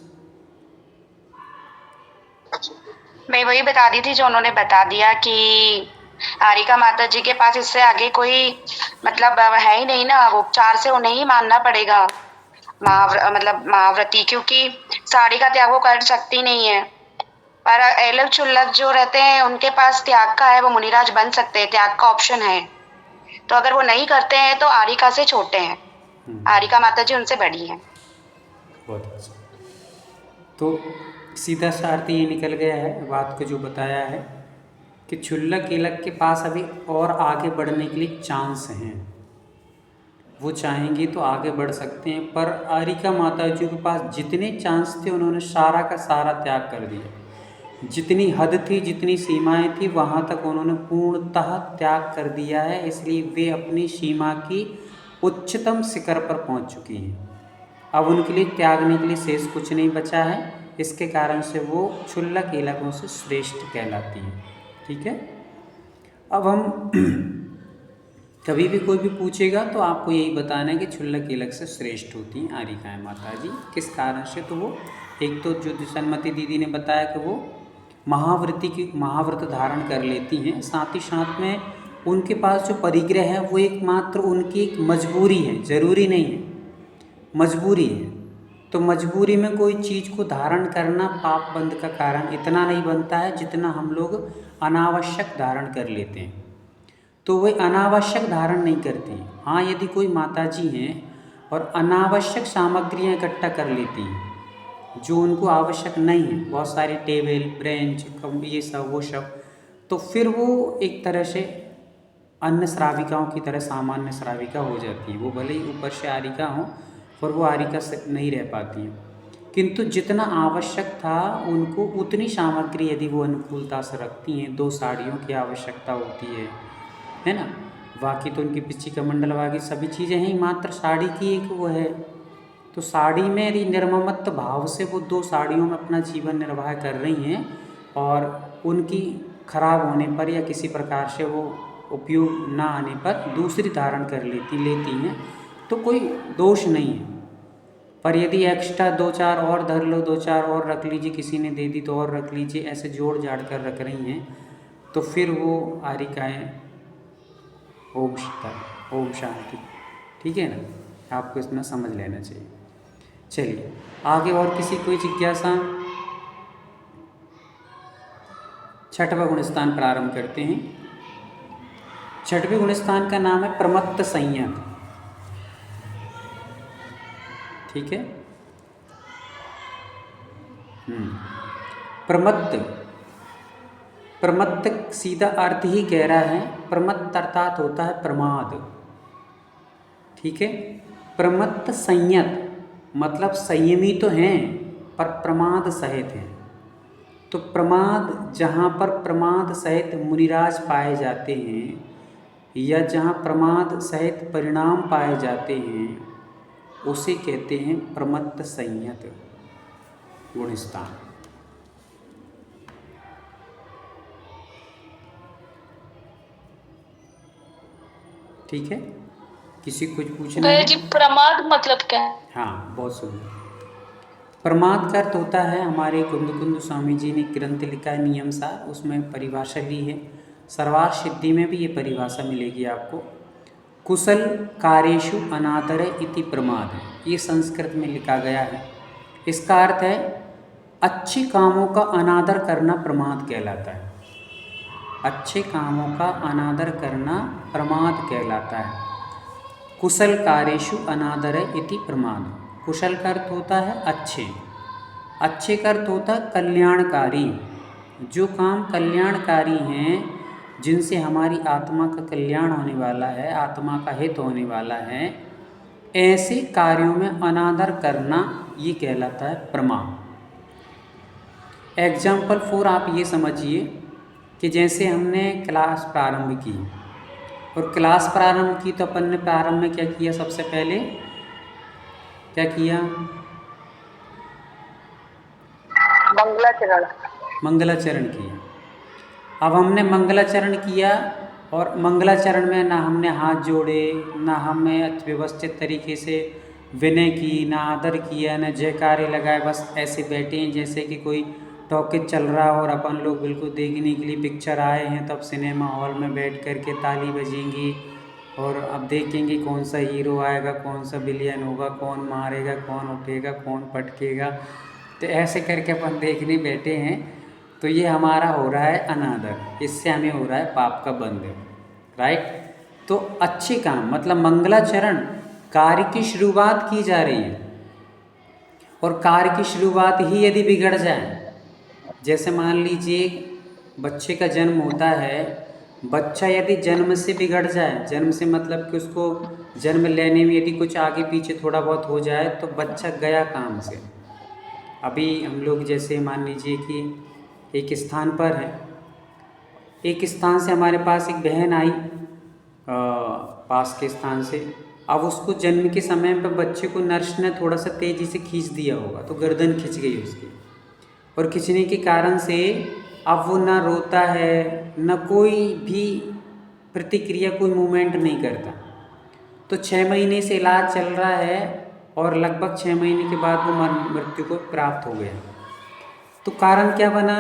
Speaker 5: मैं वही बता दी थी जो उन्होंने बता दिया कि आरिका माता जी के पास इससे आगे कोई मतलब है ही नहीं ना. उपचार से उन्हें ही मानना पड़ेगा महाव्रती, क्योंकि साड़ी का त्याग वो कर सकती नहीं है. पर ऐलक चुल्लक जो रहते हैं उनके पास त्याग का है, वो मुनिराज बन सकते हैं, त्याग का ऑप्शन है. तो अगर वो नहीं करते हैं तो आरिका से छोटे हैं. आरिका माता जी उनसे बड़ी हैं.
Speaker 2: बहुत अच्छा. तो सीधा सा अर्थ ये निकल गया है बात को जो बताया है कि क्षुल्लक ईलक के पास अभी और आगे बढ़ने के लिए चांस हैं. वो चाहेंगे तो आगे बढ़ सकते हैं, पर आरिका माता जी के पास जितने चांस थे उन्होंने सारा का सारा त्याग कर दिया. जितनी हद थी, जितनी सीमाएं थी, वहाँ तक उन्होंने पूर्णतः त्याग कर दिया है. इसलिए वे अपनी सीमा की उच्चतम शिखर पर पहुँच चुकी हैं. अब उनके लिए त्यागने के लिए शेष कुछ नहीं बचा है. इसके कारण से वो क्षुल्लक ईलकों से श्रेष्ठ कहलाती हैं. ठीक है. अब हम कभी भी कोई भी पूछेगा तो आपको यही बताना है कि क्षुल्लक ईलक से श्रेष्ठ होती हैं आरिकाएँ माता जी. किस कारण से? तो वो एक तो जो सन्मति दीदी ने बताया कि वो महाव्रत धारण कर लेती हैं, साथ ही साथ में उनके पास जो परिग्रह है वो एकमात्र उनकी एक मजबूरी है, ज़रूरी नहीं है, मजबूरी है. तो मजबूरी में कोई चीज़ को धारण करना पाप बंध का कारण इतना नहीं बनता है जितना हम लोग अनावश्यक धारण कर लेते हैं. तो वे अनावश्यक धारण नहीं करती. हाँ, यदि कोई माताजी हैं और अनावश्यक सामग्रियाँ इकट्ठा कर लेती हैं जो उनको आवश्यक नहीं है, बहुत सारी टेबल ब्रेंच ये सब वो सब, तो फिर वो एक तरह से अन्य श्राविकाओं की तरह सामान्य श्राविका हो जाती है. वो भले ही ऊपर से आरिका हों पर वो आरिका से नहीं रह पाती हैं. किंतु जितना आवश्यक था उनको उतनी सामग्री यदि वो अनुकूलता से रखती हैं, 2 साड़ियों की आवश्यकता होती है ना. बाकी तो उनकी पिच्ची कमंडल बाकी सभी चीज़ें हैं, मात्र साड़ी की एक वो है. तो साड़ी में यदि निर्ममत्त भाव से वो 2 साड़ियों में अपना जीवन निर्वाह कर रही हैं और उनकी खराब होने पर या किसी प्रकार से वो उपयोग ना आने पर दूसरी धारण कर लेती हैं तो कोई दोष नहीं है. पर यदि एक्स्ट्रा 2-4 और धर लो, 2-4 और रख लीजिए, किसी ने दे दी तो और रख लीजिए, ऐसे जोड़ जाड़ कर रख रही हैं तो फिर वो आरिकाएँ ओम शांति. ठीक है ना, आपको इतना समझ लेना चाहिए. चलिए आगे और किसी कोई जिज्ञासा? 6वां गुणस्थान प्रारंभ करते हैं. 6वें गुणस्थान का नाम है प्रमत्त संयत. ठीक है. प्रमत्त सीधा अर्थ ही कह रहा है. प्रमत्त अर्थात होता है प्रमाद. ठीक है. प्रमत्त संयत मतलब संयमी तो हैं पर प्रमाद सहित हैं. तो प्रमाद, जहाँ पर प्रमाद सहित मुनिराज पाए जाते हैं या जहाँ प्रमाद सहित परिणाम पाए जाते हैं उसे कहते हैं प्रमत्त संयत गुणस्थान. ठीक है. किसी कुछ पूछना है?
Speaker 6: जी प्रमाद मतलब क्या है?
Speaker 2: हाँ, बहुत सुंदर. प्रमाद का अर्थ होता है, हमारे कुंद स्वामी जी ने ग्रंथ लिखा है नियम सार, उसमें परिभाषा ली है. सर्वार्थ सिद्धि में भी ये परिभाषा मिलेगी आपको. कुशल कार्येषु अनादर इति प्रमाद, ये संस्कृत में लिखा गया है. इसका अर्थ है अच्छे कामों का अनादर करना प्रमाद कहलाता है। अच्छे कामों का अनादर करना प्रमाद कहलाता है। कुशल कार्येषु अनादरे इति प्रमाद। कुशल का अर्थ होता है अच्छे, अच्छे का अर्थ होता है कल्याणकारी। जो काम कल्याणकारी हैं, जिनसे हमारी आत्मा का कल्याण होने वाला है, आत्मा का हित होने वाला है, ऐसे कार्यों में अनादर करना ये कहलाता है प्रमाद। एग्जाम्पल 4 आप ये समझिए कि जैसे हमने क्लास प्रारंभ की, और क्लास प्रारंभ की तो अपन ने प्रारंभ में क्या किया, सबसे पहले क्या किया,
Speaker 12: मंगलाचरण।
Speaker 2: मंगलाचरण किया। अब हमने मंगलाचरण किया और मंगलाचरण में ना हमने हाथ जोड़े, ना हमें व्यवस्थित तरीके से विनय की, ना आदर किया, ना जयकारे लगाए, बस ऐसे बैठे हैं जैसे कि कोई टॉकीज चल रहा हो और अपन लोग बिल्कुल देखने के लिए पिक्चर आए हैं, तब सिनेमा हॉल में बैठ कर के ताली बजेंगी और अब देखेंगे कौन सा हीरो आएगा, कौन सा विलियन होगा, कौन मारेगा, कौन उठेगा, कौन पटकेगा। तो ऐसे करके अपन देखने बैठे हैं, तो ये हमारा हो रहा है अनादर, इससे हमें हो रहा है पाप का बंध, राइट। तो अच्छे काम मतलब मंगलाचरण कार्य की शुरुआत की जा रही है, और कार्य की शुरुआत ही यदि बिगड़ जाए, जैसे मान लीजिए बच्चे का जन्म होता है, बच्चा यदि जन्म से बिगड़ जाए, जन्म से मतलब कि उसको जन्म लेने में यदि कुछ आगे पीछे थोड़ा बहुत हो जाए तो बच्चा गया काम से। अभी हम लोग जैसे मान लीजिए कि एक स्थान पर है, एक स्थान से हमारे पास एक बहन आई पास के स्थान से, अब उसको जन्म के समय पर बच्चे को नर्स ने थोड़ा सा तेज़ी से खींच दिया होगा, तो गर्दन खिंच गई उसकी, और खिंचने के कारण से अब वो ना रोता है, न कोई भी प्रतिक्रिया, कोई मूवमेंट नहीं करता। तो 6 महीने से इलाज चल रहा है और लगभग 6 महीने के बाद वो मृत्यु को प्राप्त हो गया। तो कारण क्या बना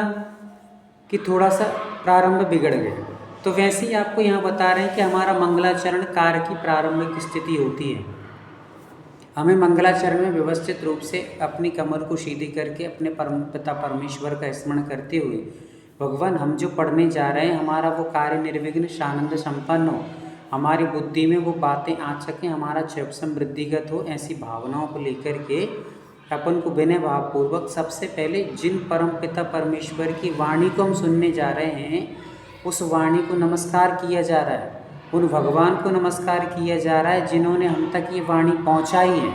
Speaker 2: कि थोड़ा सा प्रारंभ बिगड़ गया। तो वैसे ही आपको यहाँ बता रहे हैं कि हमारा मंगलाचरण कार्य की प्रारंभिक स्थिति होती है। हमें मंगलाचरण में व्यवस्थित रूप से अपनी कमर को सीधी करके अपने परम पिता परमेश्वर का स्मरण करते हुए, भगवान हम जो पढ़ने जा रहे हैं हमारा वो कार्य निर्विघ्न सानंद संपन्न हो, हमारी बुद्धि में वो बातें आ सकें, हमारा क्षयपसम वृद्धिगत हो, ऐसी भावनाओं को लेकर के अपन को विनय भावपूर्वक सबसे पहले जिन परम पिता परमेश्वर की वाणी को हम सुनने जा रहे हैं, उस वाणी को नमस्कार किया जा रहा है, उन भगवान को नमस्कार किया जा रहा है जिन्होंने हम तक ये वाणी पहुंचाई है।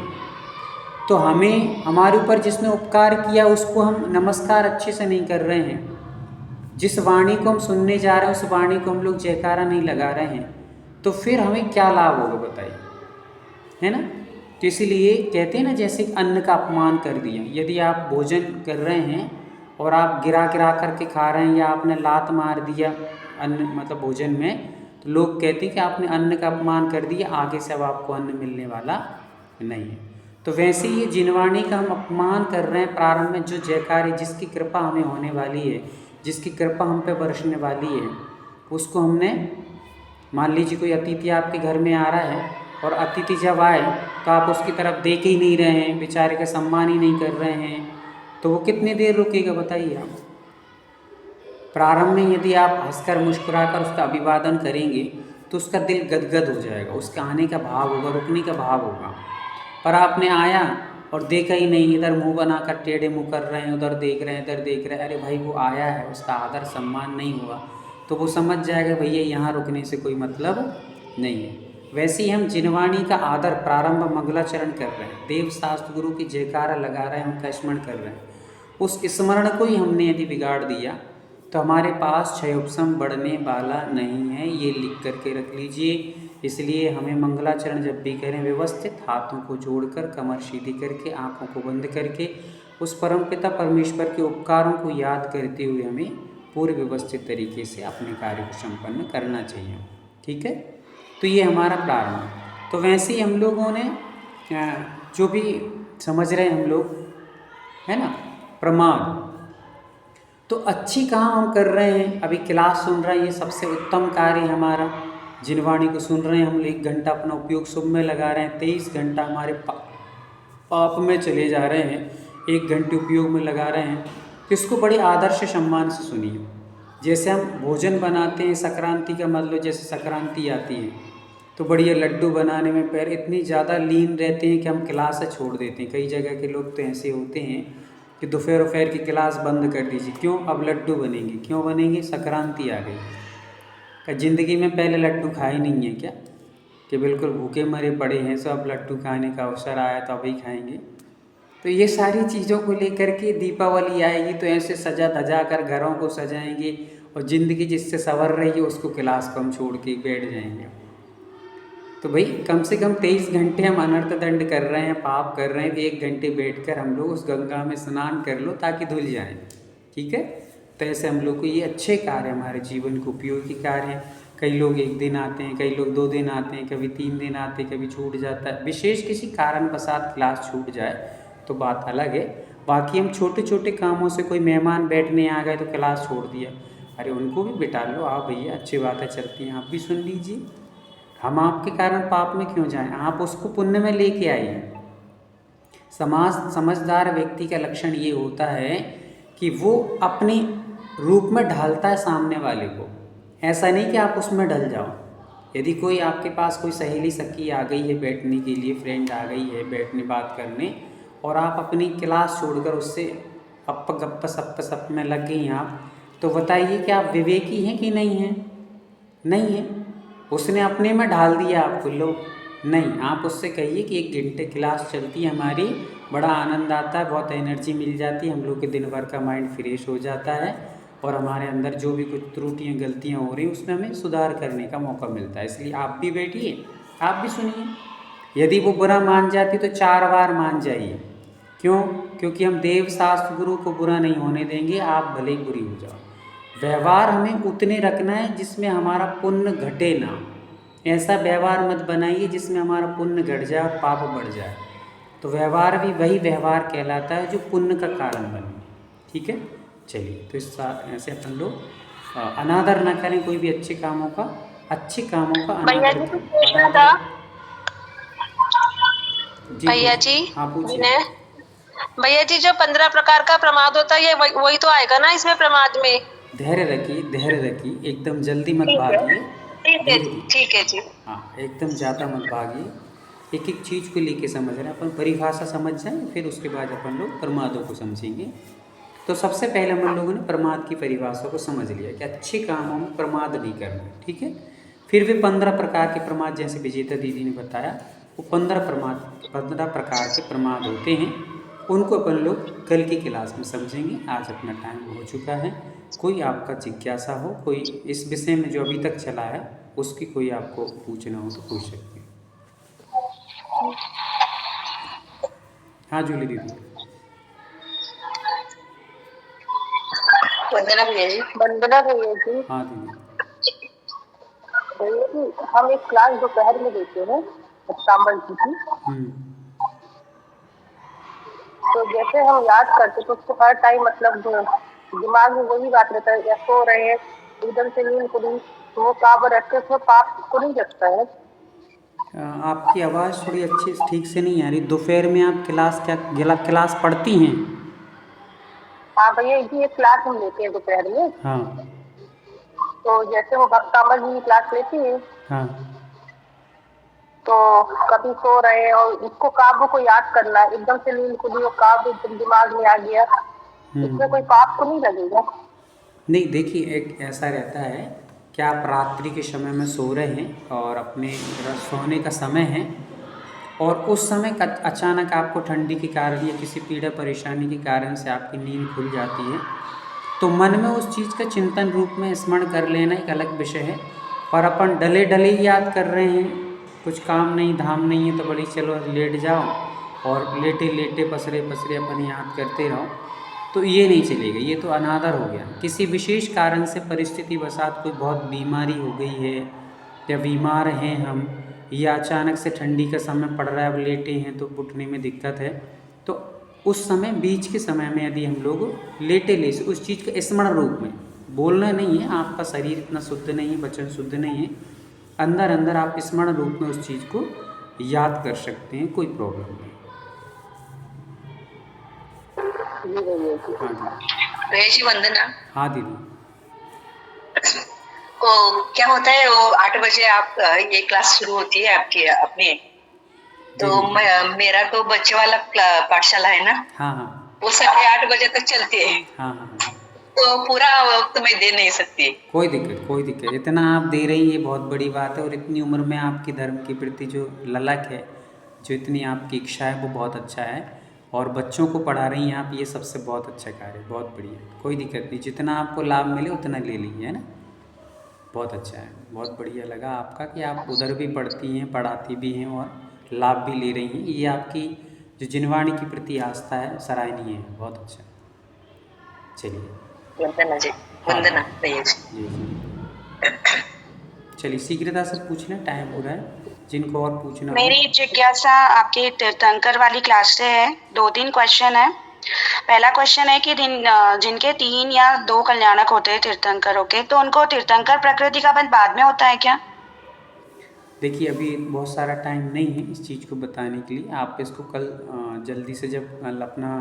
Speaker 2: तो हमें हमारे ऊपर जिसने उपकार किया उसको हम नमस्कार अच्छे से नहीं कर रहे हैं। जिस वाणी को हम सुनने जा रहे हैं उस वाणी को हम लोग जयकारा नहीं लगा रहे हैं, तो फिर हमें क्या लाभ होगा बताइए, है ना। तो इसीलिए कहते हैं ना, जैसे अन्न का अपमान कर दिया। यदि आप भोजन कर रहे हैं और आप गिरा गिरा करके खा रहे हैं, या आपने लात मार दिया अन्न मतलब भोजन में, तो लोग कहते हैं कि आपने अन्न का अपमान कर दिया, आगे से अब आपको अन्न मिलने वाला नहीं है। तो वैसे ही जिनवाणी का हम अपमान कर रहे हैं प्रारंभ में, जो जयकार है, जिसकी कृपा हमें होने वाली है, जिसकी कृपा हम पे बरसने वाली है, उसको हमने, मान लीजिए कोई अतिथि आपके घर में आ रहा है और अतिथि जब आए तो आप उसकी तरफ देख ही नहीं रहे हैं, बेचारे का सम्मान ही नहीं कर रहे हैं, तो वो कितनी देर रुकेगा बताइए आप। प्रारंभ में यदि आप हंसकर मुस्कुराकर उसका अभिवादन करेंगे तो उसका दिल गदगद हो जाएगा, उसके आने का भाव होगा, रुकने का भाव होगा। पर आपने आया और देखा ही नहीं, इधर मुंह बनाकर टेढ़े मुंह कर रहे हैं, उधर देख रहे हैं, इधर देख रहे हैं, अरे भाई वो आया है, उसका आदर सम्मान नहीं हुआ, तो वो समझ जाएगा भैया यहाँ रुकने से कोई मतलब नहीं है। वैसे ही हम जिनवाणी का आदर प्रारंभ मंगलाचरण कर रहे हैं, देव शास्त्र गुरु की जयकारा लगा रहे हैं, उनका स्मरण कर रहे हैं, उस स्मरण को ही हमने यदि बिगाड़ दिया तो हमारे पास क्षयोपशम बढ़ने वाला नहीं है, ये लिख करके रख लीजिए। इसलिए हमें मंगलाचरण जब भी करें, व्यवस्थित हाथों को जोड़कर, कमर सीधी करके, आँखों को बंद करके, उस परमपिता परमेश्वर के उपकारों को याद करते हुए हमें पूरे व्यवस्थित तरीके से अपने कार्य को संपन्न करना चाहिए। ठीक है, तो ये हमारा प्रारंभ। तो वैसे ही हम लोगों ने जो भी समझ रहे हैं हम लोग, है ना, प्रमाद, तो अच्छी काम हम कर रहे हैं। अभी क्लास सुन रहे हैं, ये सबसे उत्तम कार्य है हमारा। जिनवाणी को सुन रहे हैं हम, 1 घंटा अपना उपयोग शुभ में लगा रहे हैं, 23 घंटा हमारे पाप में चले जा रहे हैं। 1 घंटे उपयोग में लगा रहे हैं, तो इसको बड़े आदर से सम्मान से सुनिए। जैसे हम भोजन बनाते हैं, संक्रांति का मतलब जैसे संक्रांति आती है तो बढ़िया लड्डू बनाने में पैर इतनी ज़्यादा लीन रहते हैं कि हम क्लास से छोड़ देते हैं। कई जगह के लोग तो ऐसे होते हैं कि दोपहर की क्लास बंद कर दीजिए, क्यों, अब लड्डू बनेंगे, क्यों बनेंगे, संक्रांति आ गई। क्या ज़िंदगी में पहले लड्डू खाए नहीं है क्या, कि बिल्कुल भूखे मरे पड़े हैं, सब लड्डू खाने का अवसर आया तो अभी खाएंगे। तो ये सारी चीज़ों को लेकर के दीपावली आएगी तो ऐसे सजा धजा कर घरों को सजाएंगे और ज़िंदगी जिससे संवर रही है उसको क्लास कम छोड़ के बैठ जाएंगे। तो भाई कम से कम 23 घंटे हम अनर्थ दंड कर रहे हैं, पाप कर रहे हैं, 1 घंटे बैठकर हम लोग उस गंगा में स्नान कर लो ताकि धुल जाएं। ठीक है, तो ऐसे हम लोग को ये अच्छे कार्य, हमारे जीवन को उपयोगी कार्य हैं। कई लोग 1 दिन आते हैं, कई लोग 2 दिन आते हैं, कभी 3 दिन आते हैं, कभी छूट जाता है। विशेष किसी कारणवशात क्लास छूट जाए तो बात अलग है। बाकी हम छोटे छोटे कामों से, कोई मेहमान बैठने आ गए तो क्लास छोड़ दिया, अरे उनको भी बिठा लो, आप भैया अच्छी बातें चलती हैं, आप भी सुन लीजिए। हम आपके कारण पाप में क्यों जाएं, आप उसको पुण्य में लेके आइए। समझदार व्यक्ति का लक्षण ये होता है कि वो अपने रूप में ढालता है सामने वाले को, ऐसा नहीं कि आप उसमें ढल जाओ। यदि कोई आपके पास कोई सहेली सखी आ गई है बैठने के लिए, फ्रेंड आ गई है बैठने बात करने, और आप अपनी क्लास छोड़कर उससे अप गप सप में लग गई आप, तो बताइए कि आप विवेकी हैं कि नहीं हैं? नहीं है। उसने अपने में ढाल दिया आपको, लो नहीं, आप उससे कहिए कि 1 घंटे क्लास चलती है हमारी, बड़ा आनंद आता है, बहुत एनर्जी मिल जाती है, हम लोग के दिन भर का माइंड फ्रेश हो जाता है और हमारे अंदर जो भी कुछ त्रुटियाँ गलतियाँ हो रही हैं उसमें हमें सुधार करने का मौका मिलता है। इसलिए आप भी बैठिए, आप भी सुनिए। यदि वो बुरा मान जाती तो 4 बार मान जाइए। क्यों? क्योंकि हम देव शास्त्र गुरु को बुरा नहीं होने देंगे, आप भले ही बुरी हो जाओ। व्यवहार हमें उतने रखना है जिसमें हमारा पुण्य घटे ना। ऐसा व्यवहार मत बनाइए जिसमें हमारा पुण्य घट जाए और पाप बढ़ जाए। तो व्यवहार भी वही व्यवहार कहलाता है जो पुण्य का कारण बने। ठीक है, चलिए, तो इस ऐसे अपन लोग अनादर ना करें कोई भी अच्छे कामों का
Speaker 12: भैया
Speaker 2: अनादर
Speaker 12: जी
Speaker 2: करें।
Speaker 12: पूछना था भैया
Speaker 2: पूछिए।
Speaker 12: जी,
Speaker 2: हाँ पूछिए।
Speaker 12: भैया जी जो 15 प्रकार का प्रमाद होता है ये वही तो आएगा ना इसमें प्रमाद में?
Speaker 2: धैर्य रखिए, एकदम जल्दी मत भागिए,
Speaker 12: ठीक है जी।
Speaker 2: हाँ, एकदम ज़्यादा मत भागिए। एक एक चीज़ को लेके समझ रहे हैं अपन, परिभाषा समझ जाएं, फिर उसके बाद अपन लोग प्रमादों को समझेंगे। तो सबसे पहले हम लोगों ने प्रमाद की परिभाषा को समझ लिया कि अच्छे कामों में प्रमाद नहीं करना। ठीक है, फिर भी 15 प्रकार के प्रमाद, जैसे विजेता दीदी ने बताया, वो 15 प्रकार के प्रमाद होते हैं। उनको अपन लोग कल की क्लास में समझेंगे। आज अपना टाइम हो चुका है। कोई आपका जिज्ञासा हो, कोई इस विषय में जो अभी तक चला है उसकी कोई आपको पूछना हो तो पूछ सकते हैं। हाँ जूली दीदी।
Speaker 12: वंदना भैया जी।
Speaker 2: हाँ दीदी।
Speaker 14: भैया जी हम एक क्लास दोपहर में देते हैं सांबल जी की, तो जैसे हम याद करते तो उसको हर टाइम मतलब दिमाग में वही बात रहता है, या सो रहे हैं एकदम से नींद खुली तो वो काबर रखते उसमें पाप को नहीं जगता है।
Speaker 2: आपकी आवाज़ थोड़ी अच्छी ठीक से नहीं आ रही। दोपहर में आप क्लास पढ़ती हैं?
Speaker 14: हाँ भैया जी एक क्लास हम लेते हैं दोपहर में।
Speaker 2: हाँ।
Speaker 14: तो जैसे वो भक्त कामर जी की क्लास लेती है,
Speaker 2: हाँ।
Speaker 14: तो कभी सो रहे हैं और उसको काव्य को याद करना है, एकदम से नींद खुली वो काव्य दिमाग में आ गया, इसमें कोई पाप को नहीं लगेगा? नहीं,
Speaker 2: देखिए एक ऐसा रहता है कि आप रात्रि के समय में सो रहे हैं और अपने सोने का समय है, और उस समय अचानक आपको ठंडी के कारण या किसी पीड़ा परेशानी के कारण से आपकी नींद खुल जाती है, तो मन में उस चीज़ का चिंतन रूप में स्मरण कर लेना एक अलग विषय है। पर अपन डले डले याद कर रहे हैं, कुछ काम नहीं धाम नहीं है तो बड़ी चलो लेट जाओ और लेटे लेटे पसरे पसरे अपन याद करते रहो, तो ये नहीं चलेगा। ये तो अनादर हो गया। किसी विशेष कारण से परिस्थिति वसात कोई बहुत बीमारी हो गई है या बीमार हैं हम, या अचानक से ठंडी का समय पड़ रहा है, अब लेटे हैं तो उठने में दिक्कत है, तो उस समय बीच के समय में यदि हम लोग लेटे ले उस चीज़ का स्मरण रूप में, बोलना नहीं है, आपका शरीर इतना शुद्ध नहीं है, वचन शुद्ध नहीं है, अंदर अंदर आप स्मरण रूप में उस चीज़ को याद कर सकते हैं, कोई प्रॉब्लम नहीं।
Speaker 14: जी भैया जी।
Speaker 2: हाँ दीदी।
Speaker 7: भैया जी वंदना।
Speaker 2: हाँ दीदी।
Speaker 7: को क्या होता है वो 8 बजे आप ये क्लास शुरू होती है आपकी अपनी, तो मेरा तो बच्चे वाला पाठशाला है ना,
Speaker 2: हाँ हाँ
Speaker 7: वो 8:30 बजे तक चलती है,
Speaker 2: हाँ हाँ हाँ।
Speaker 7: तो पूरा वक्त मैं दे नहीं सकती।
Speaker 2: कोई दिक्कत, इतना आप दे रही हैं बहुत बड़ी बात है। और इतनी उम्र में आपकी धर्म के प्रति जो ललक है, जो इतनी आपकी इच्छा है, वो बहुत अच्छा है। और बच्चों को पढ़ा रही हैं आप, ये सबसे बहुत अच्छा कार्य है, बहुत बढ़िया। कोई दिक्कत नहीं, जितना आपको लाभ मिले उतना ले लीजिए, है ना। बहुत अच्छा है, बहुत बढ़िया लगा आपका कि आप उधर भी पढ़ती हैं, पढ़ाती भी हैं और लाभ भी ले रही हैं। ये आपकी जो जिनवाणी के प्रति आस्था है, सराहनीय है, बहुत अच्छा। चलिए
Speaker 7: वंदना जी, वंदना भैया जी।
Speaker 2: जी जी। चलिए शीघ्रता से पूछ लें, टाइम हो रहा है। जिनको और पूछना हो।
Speaker 5: मेरी जिज्ञासा आपके तीर्थंकर वाली क्लास से है। 2-3 क्वेश्चन है। पहला क्वेश्चन है कि जिनके 3 या 2 कल्याणक होते हैं तीर्थंकरों के, तो उनको तीर्थंकर प्रकृति का बंध बाद में होता है क्या?
Speaker 2: देखिए अभी बहुत सारा टाइम नहीं है इस चीज़ को बताने के लिए। आप इसको कल जल्दी से, जब कल अपना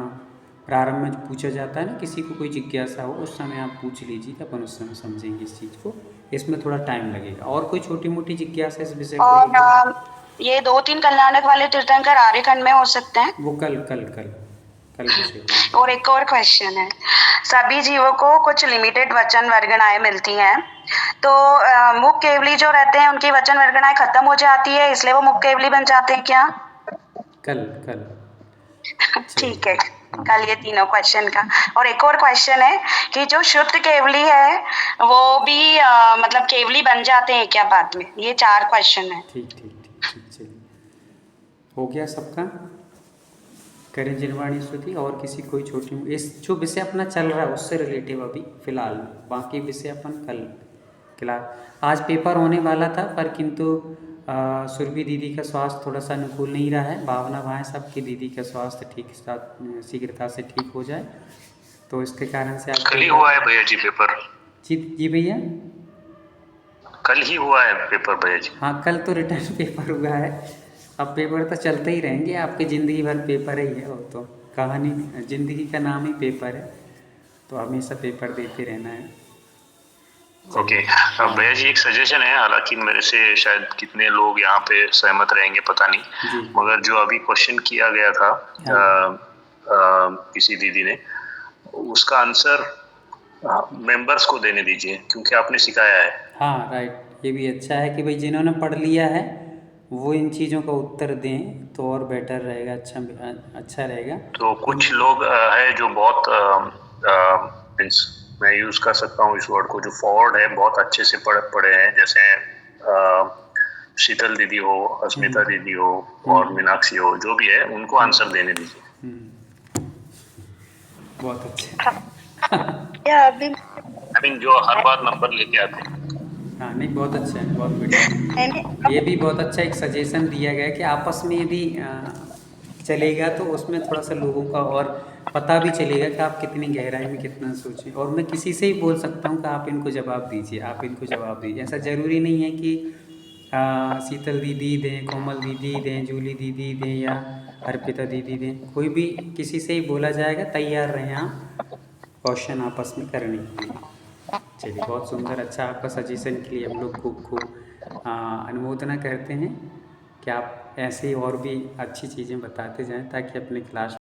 Speaker 2: प्रारंभ में पूछा जाता है ना, किसी को कोई जिज्ञासा हो, उस समय आप पूछ लीजिए, अपन उस समय समझेंगे इस चीज़ को। इसमें थोड़ा टाइम लगेगा। और कोई छोटी मोटी जिज्ञासा इस विषय
Speaker 5: और ये 2-3 कल्याणक वाले तीर्थंकर आर्यखंड में हो सकते हैं?
Speaker 2: वो कल
Speaker 5: और एक और क्वेश्चन है, सभी जीवों को कुछ लिमिटेड वचन वर्गणाएं मिलती हैं, तो मुख केवली जो रहते हैं उनकी वचन वर्गणाएं खत्म हो जाती है, इसलिए वो मुख केवली बन जाते हैं क्या?
Speaker 2: कल
Speaker 5: ठीक है, कल ये तीनों क्वेश्चन का। और एक और क्वेश्चन है कि जो शुद्ध केवली है वो भी मतलब केवली बन जाते हैं क्या बाद में? ये 4 क्वेश्चन है।
Speaker 2: ठीक चलिए, हो गया सबका। करें जिनवाणी स्तुति। और किसी कोई छोटी, इस जो विषय अपना चल रहा है उससे रिलेटिव अभी फिलहाल, बाकी विषय अपन कल क्लास। आज पेपर होने वाला था, पर किंतु सुरभि दीदी का स्वास्थ्य थोड़ा सा अनुकूल नहीं रहा है। भावना भाई सबकी दीदी का स्वास्थ्य शीघ्रता से ठीक हो जाए, तो इसके कारण से
Speaker 8: कल ही हुआ है भैया जी पेपर।
Speaker 2: जी भैया,
Speaker 8: कल ही हुआ है पेपर भैया जी।
Speaker 2: हाँ कल तो रिटर्न पेपर हुआ है। अब पेपर तो चलते ही रहेंगे, आपकी ज़िंदगी भर पेपर ही है। वो तो कहानी, ज़िंदगी का नाम ही पेपर है, तो हमेशा पेपर देते रहना है।
Speaker 8: ओके भैया जी, एक सजेशन है, हालांकि मेरे से शायद कितने लोग यहाँ पे सहमत रहेंगे पता नहीं, मगर जो अभी क्वेश्चन किया गया था किसी दीदी ने, उसका आंसर मेंबर्स को देने दीजिए, क्योंकि आपने सिखाया है।
Speaker 2: हाँ राइट, ये भी अच्छा है कि भाई जिन्होंने पढ़ लिया है वो इन चीज़ों का उत्तर दें, तो और बेटर रहेगा, अच्छा रहेगा।
Speaker 8: तो कुछ लोग है जो बहुत मीन्स मैं यूज़ कर सकता हूँ इस वर्ड को, जो फॉरवर्ड है, बहुत अच्छे से पढ़े हैं, जैसे शीतल दीदी हो, अस्मिता दीदी हो और मीनाक्षी हो, जो भी है उनको आंसर देने दीजिए।
Speaker 2: बहुत अच्छा।
Speaker 8: आई मीन जो हर बार नंबर लेके आते हैं।
Speaker 2: हाँ नहीं, बहुत अच्छा है, बहुत बढ़िया। ये भी बहुत अच्छा एक सजेशन दिया गया कि आपस में यदि चलेगा तो उसमें थोड़ा सा लोगों का और पता भी चलेगा कि आप कितनी गहराई में कितना सोचें। और मैं किसी से ही बोल सकता हूँ कि आप इनको जवाब दीजिए, आप इनको जवाब दीजिए। ऐसा ज़रूरी नहीं है कि शीतल दीदी दें, कोमल दीदी दें, जूली दीदी दें या अर्पिता दीदी दें, कोई भी किसी से ही बोला जाएगा। तैयार रहें आप क्वेश्चन आपस में करने के लिए। चलिए बहुत सुंदर, अच्छा, आपका सजेशन के लिए हम लोग खूब अनुमोदना करते हैं कि आप ऐसे और भी अच्छी चीज़ें बताते जाएं, ताकि अपने क्लास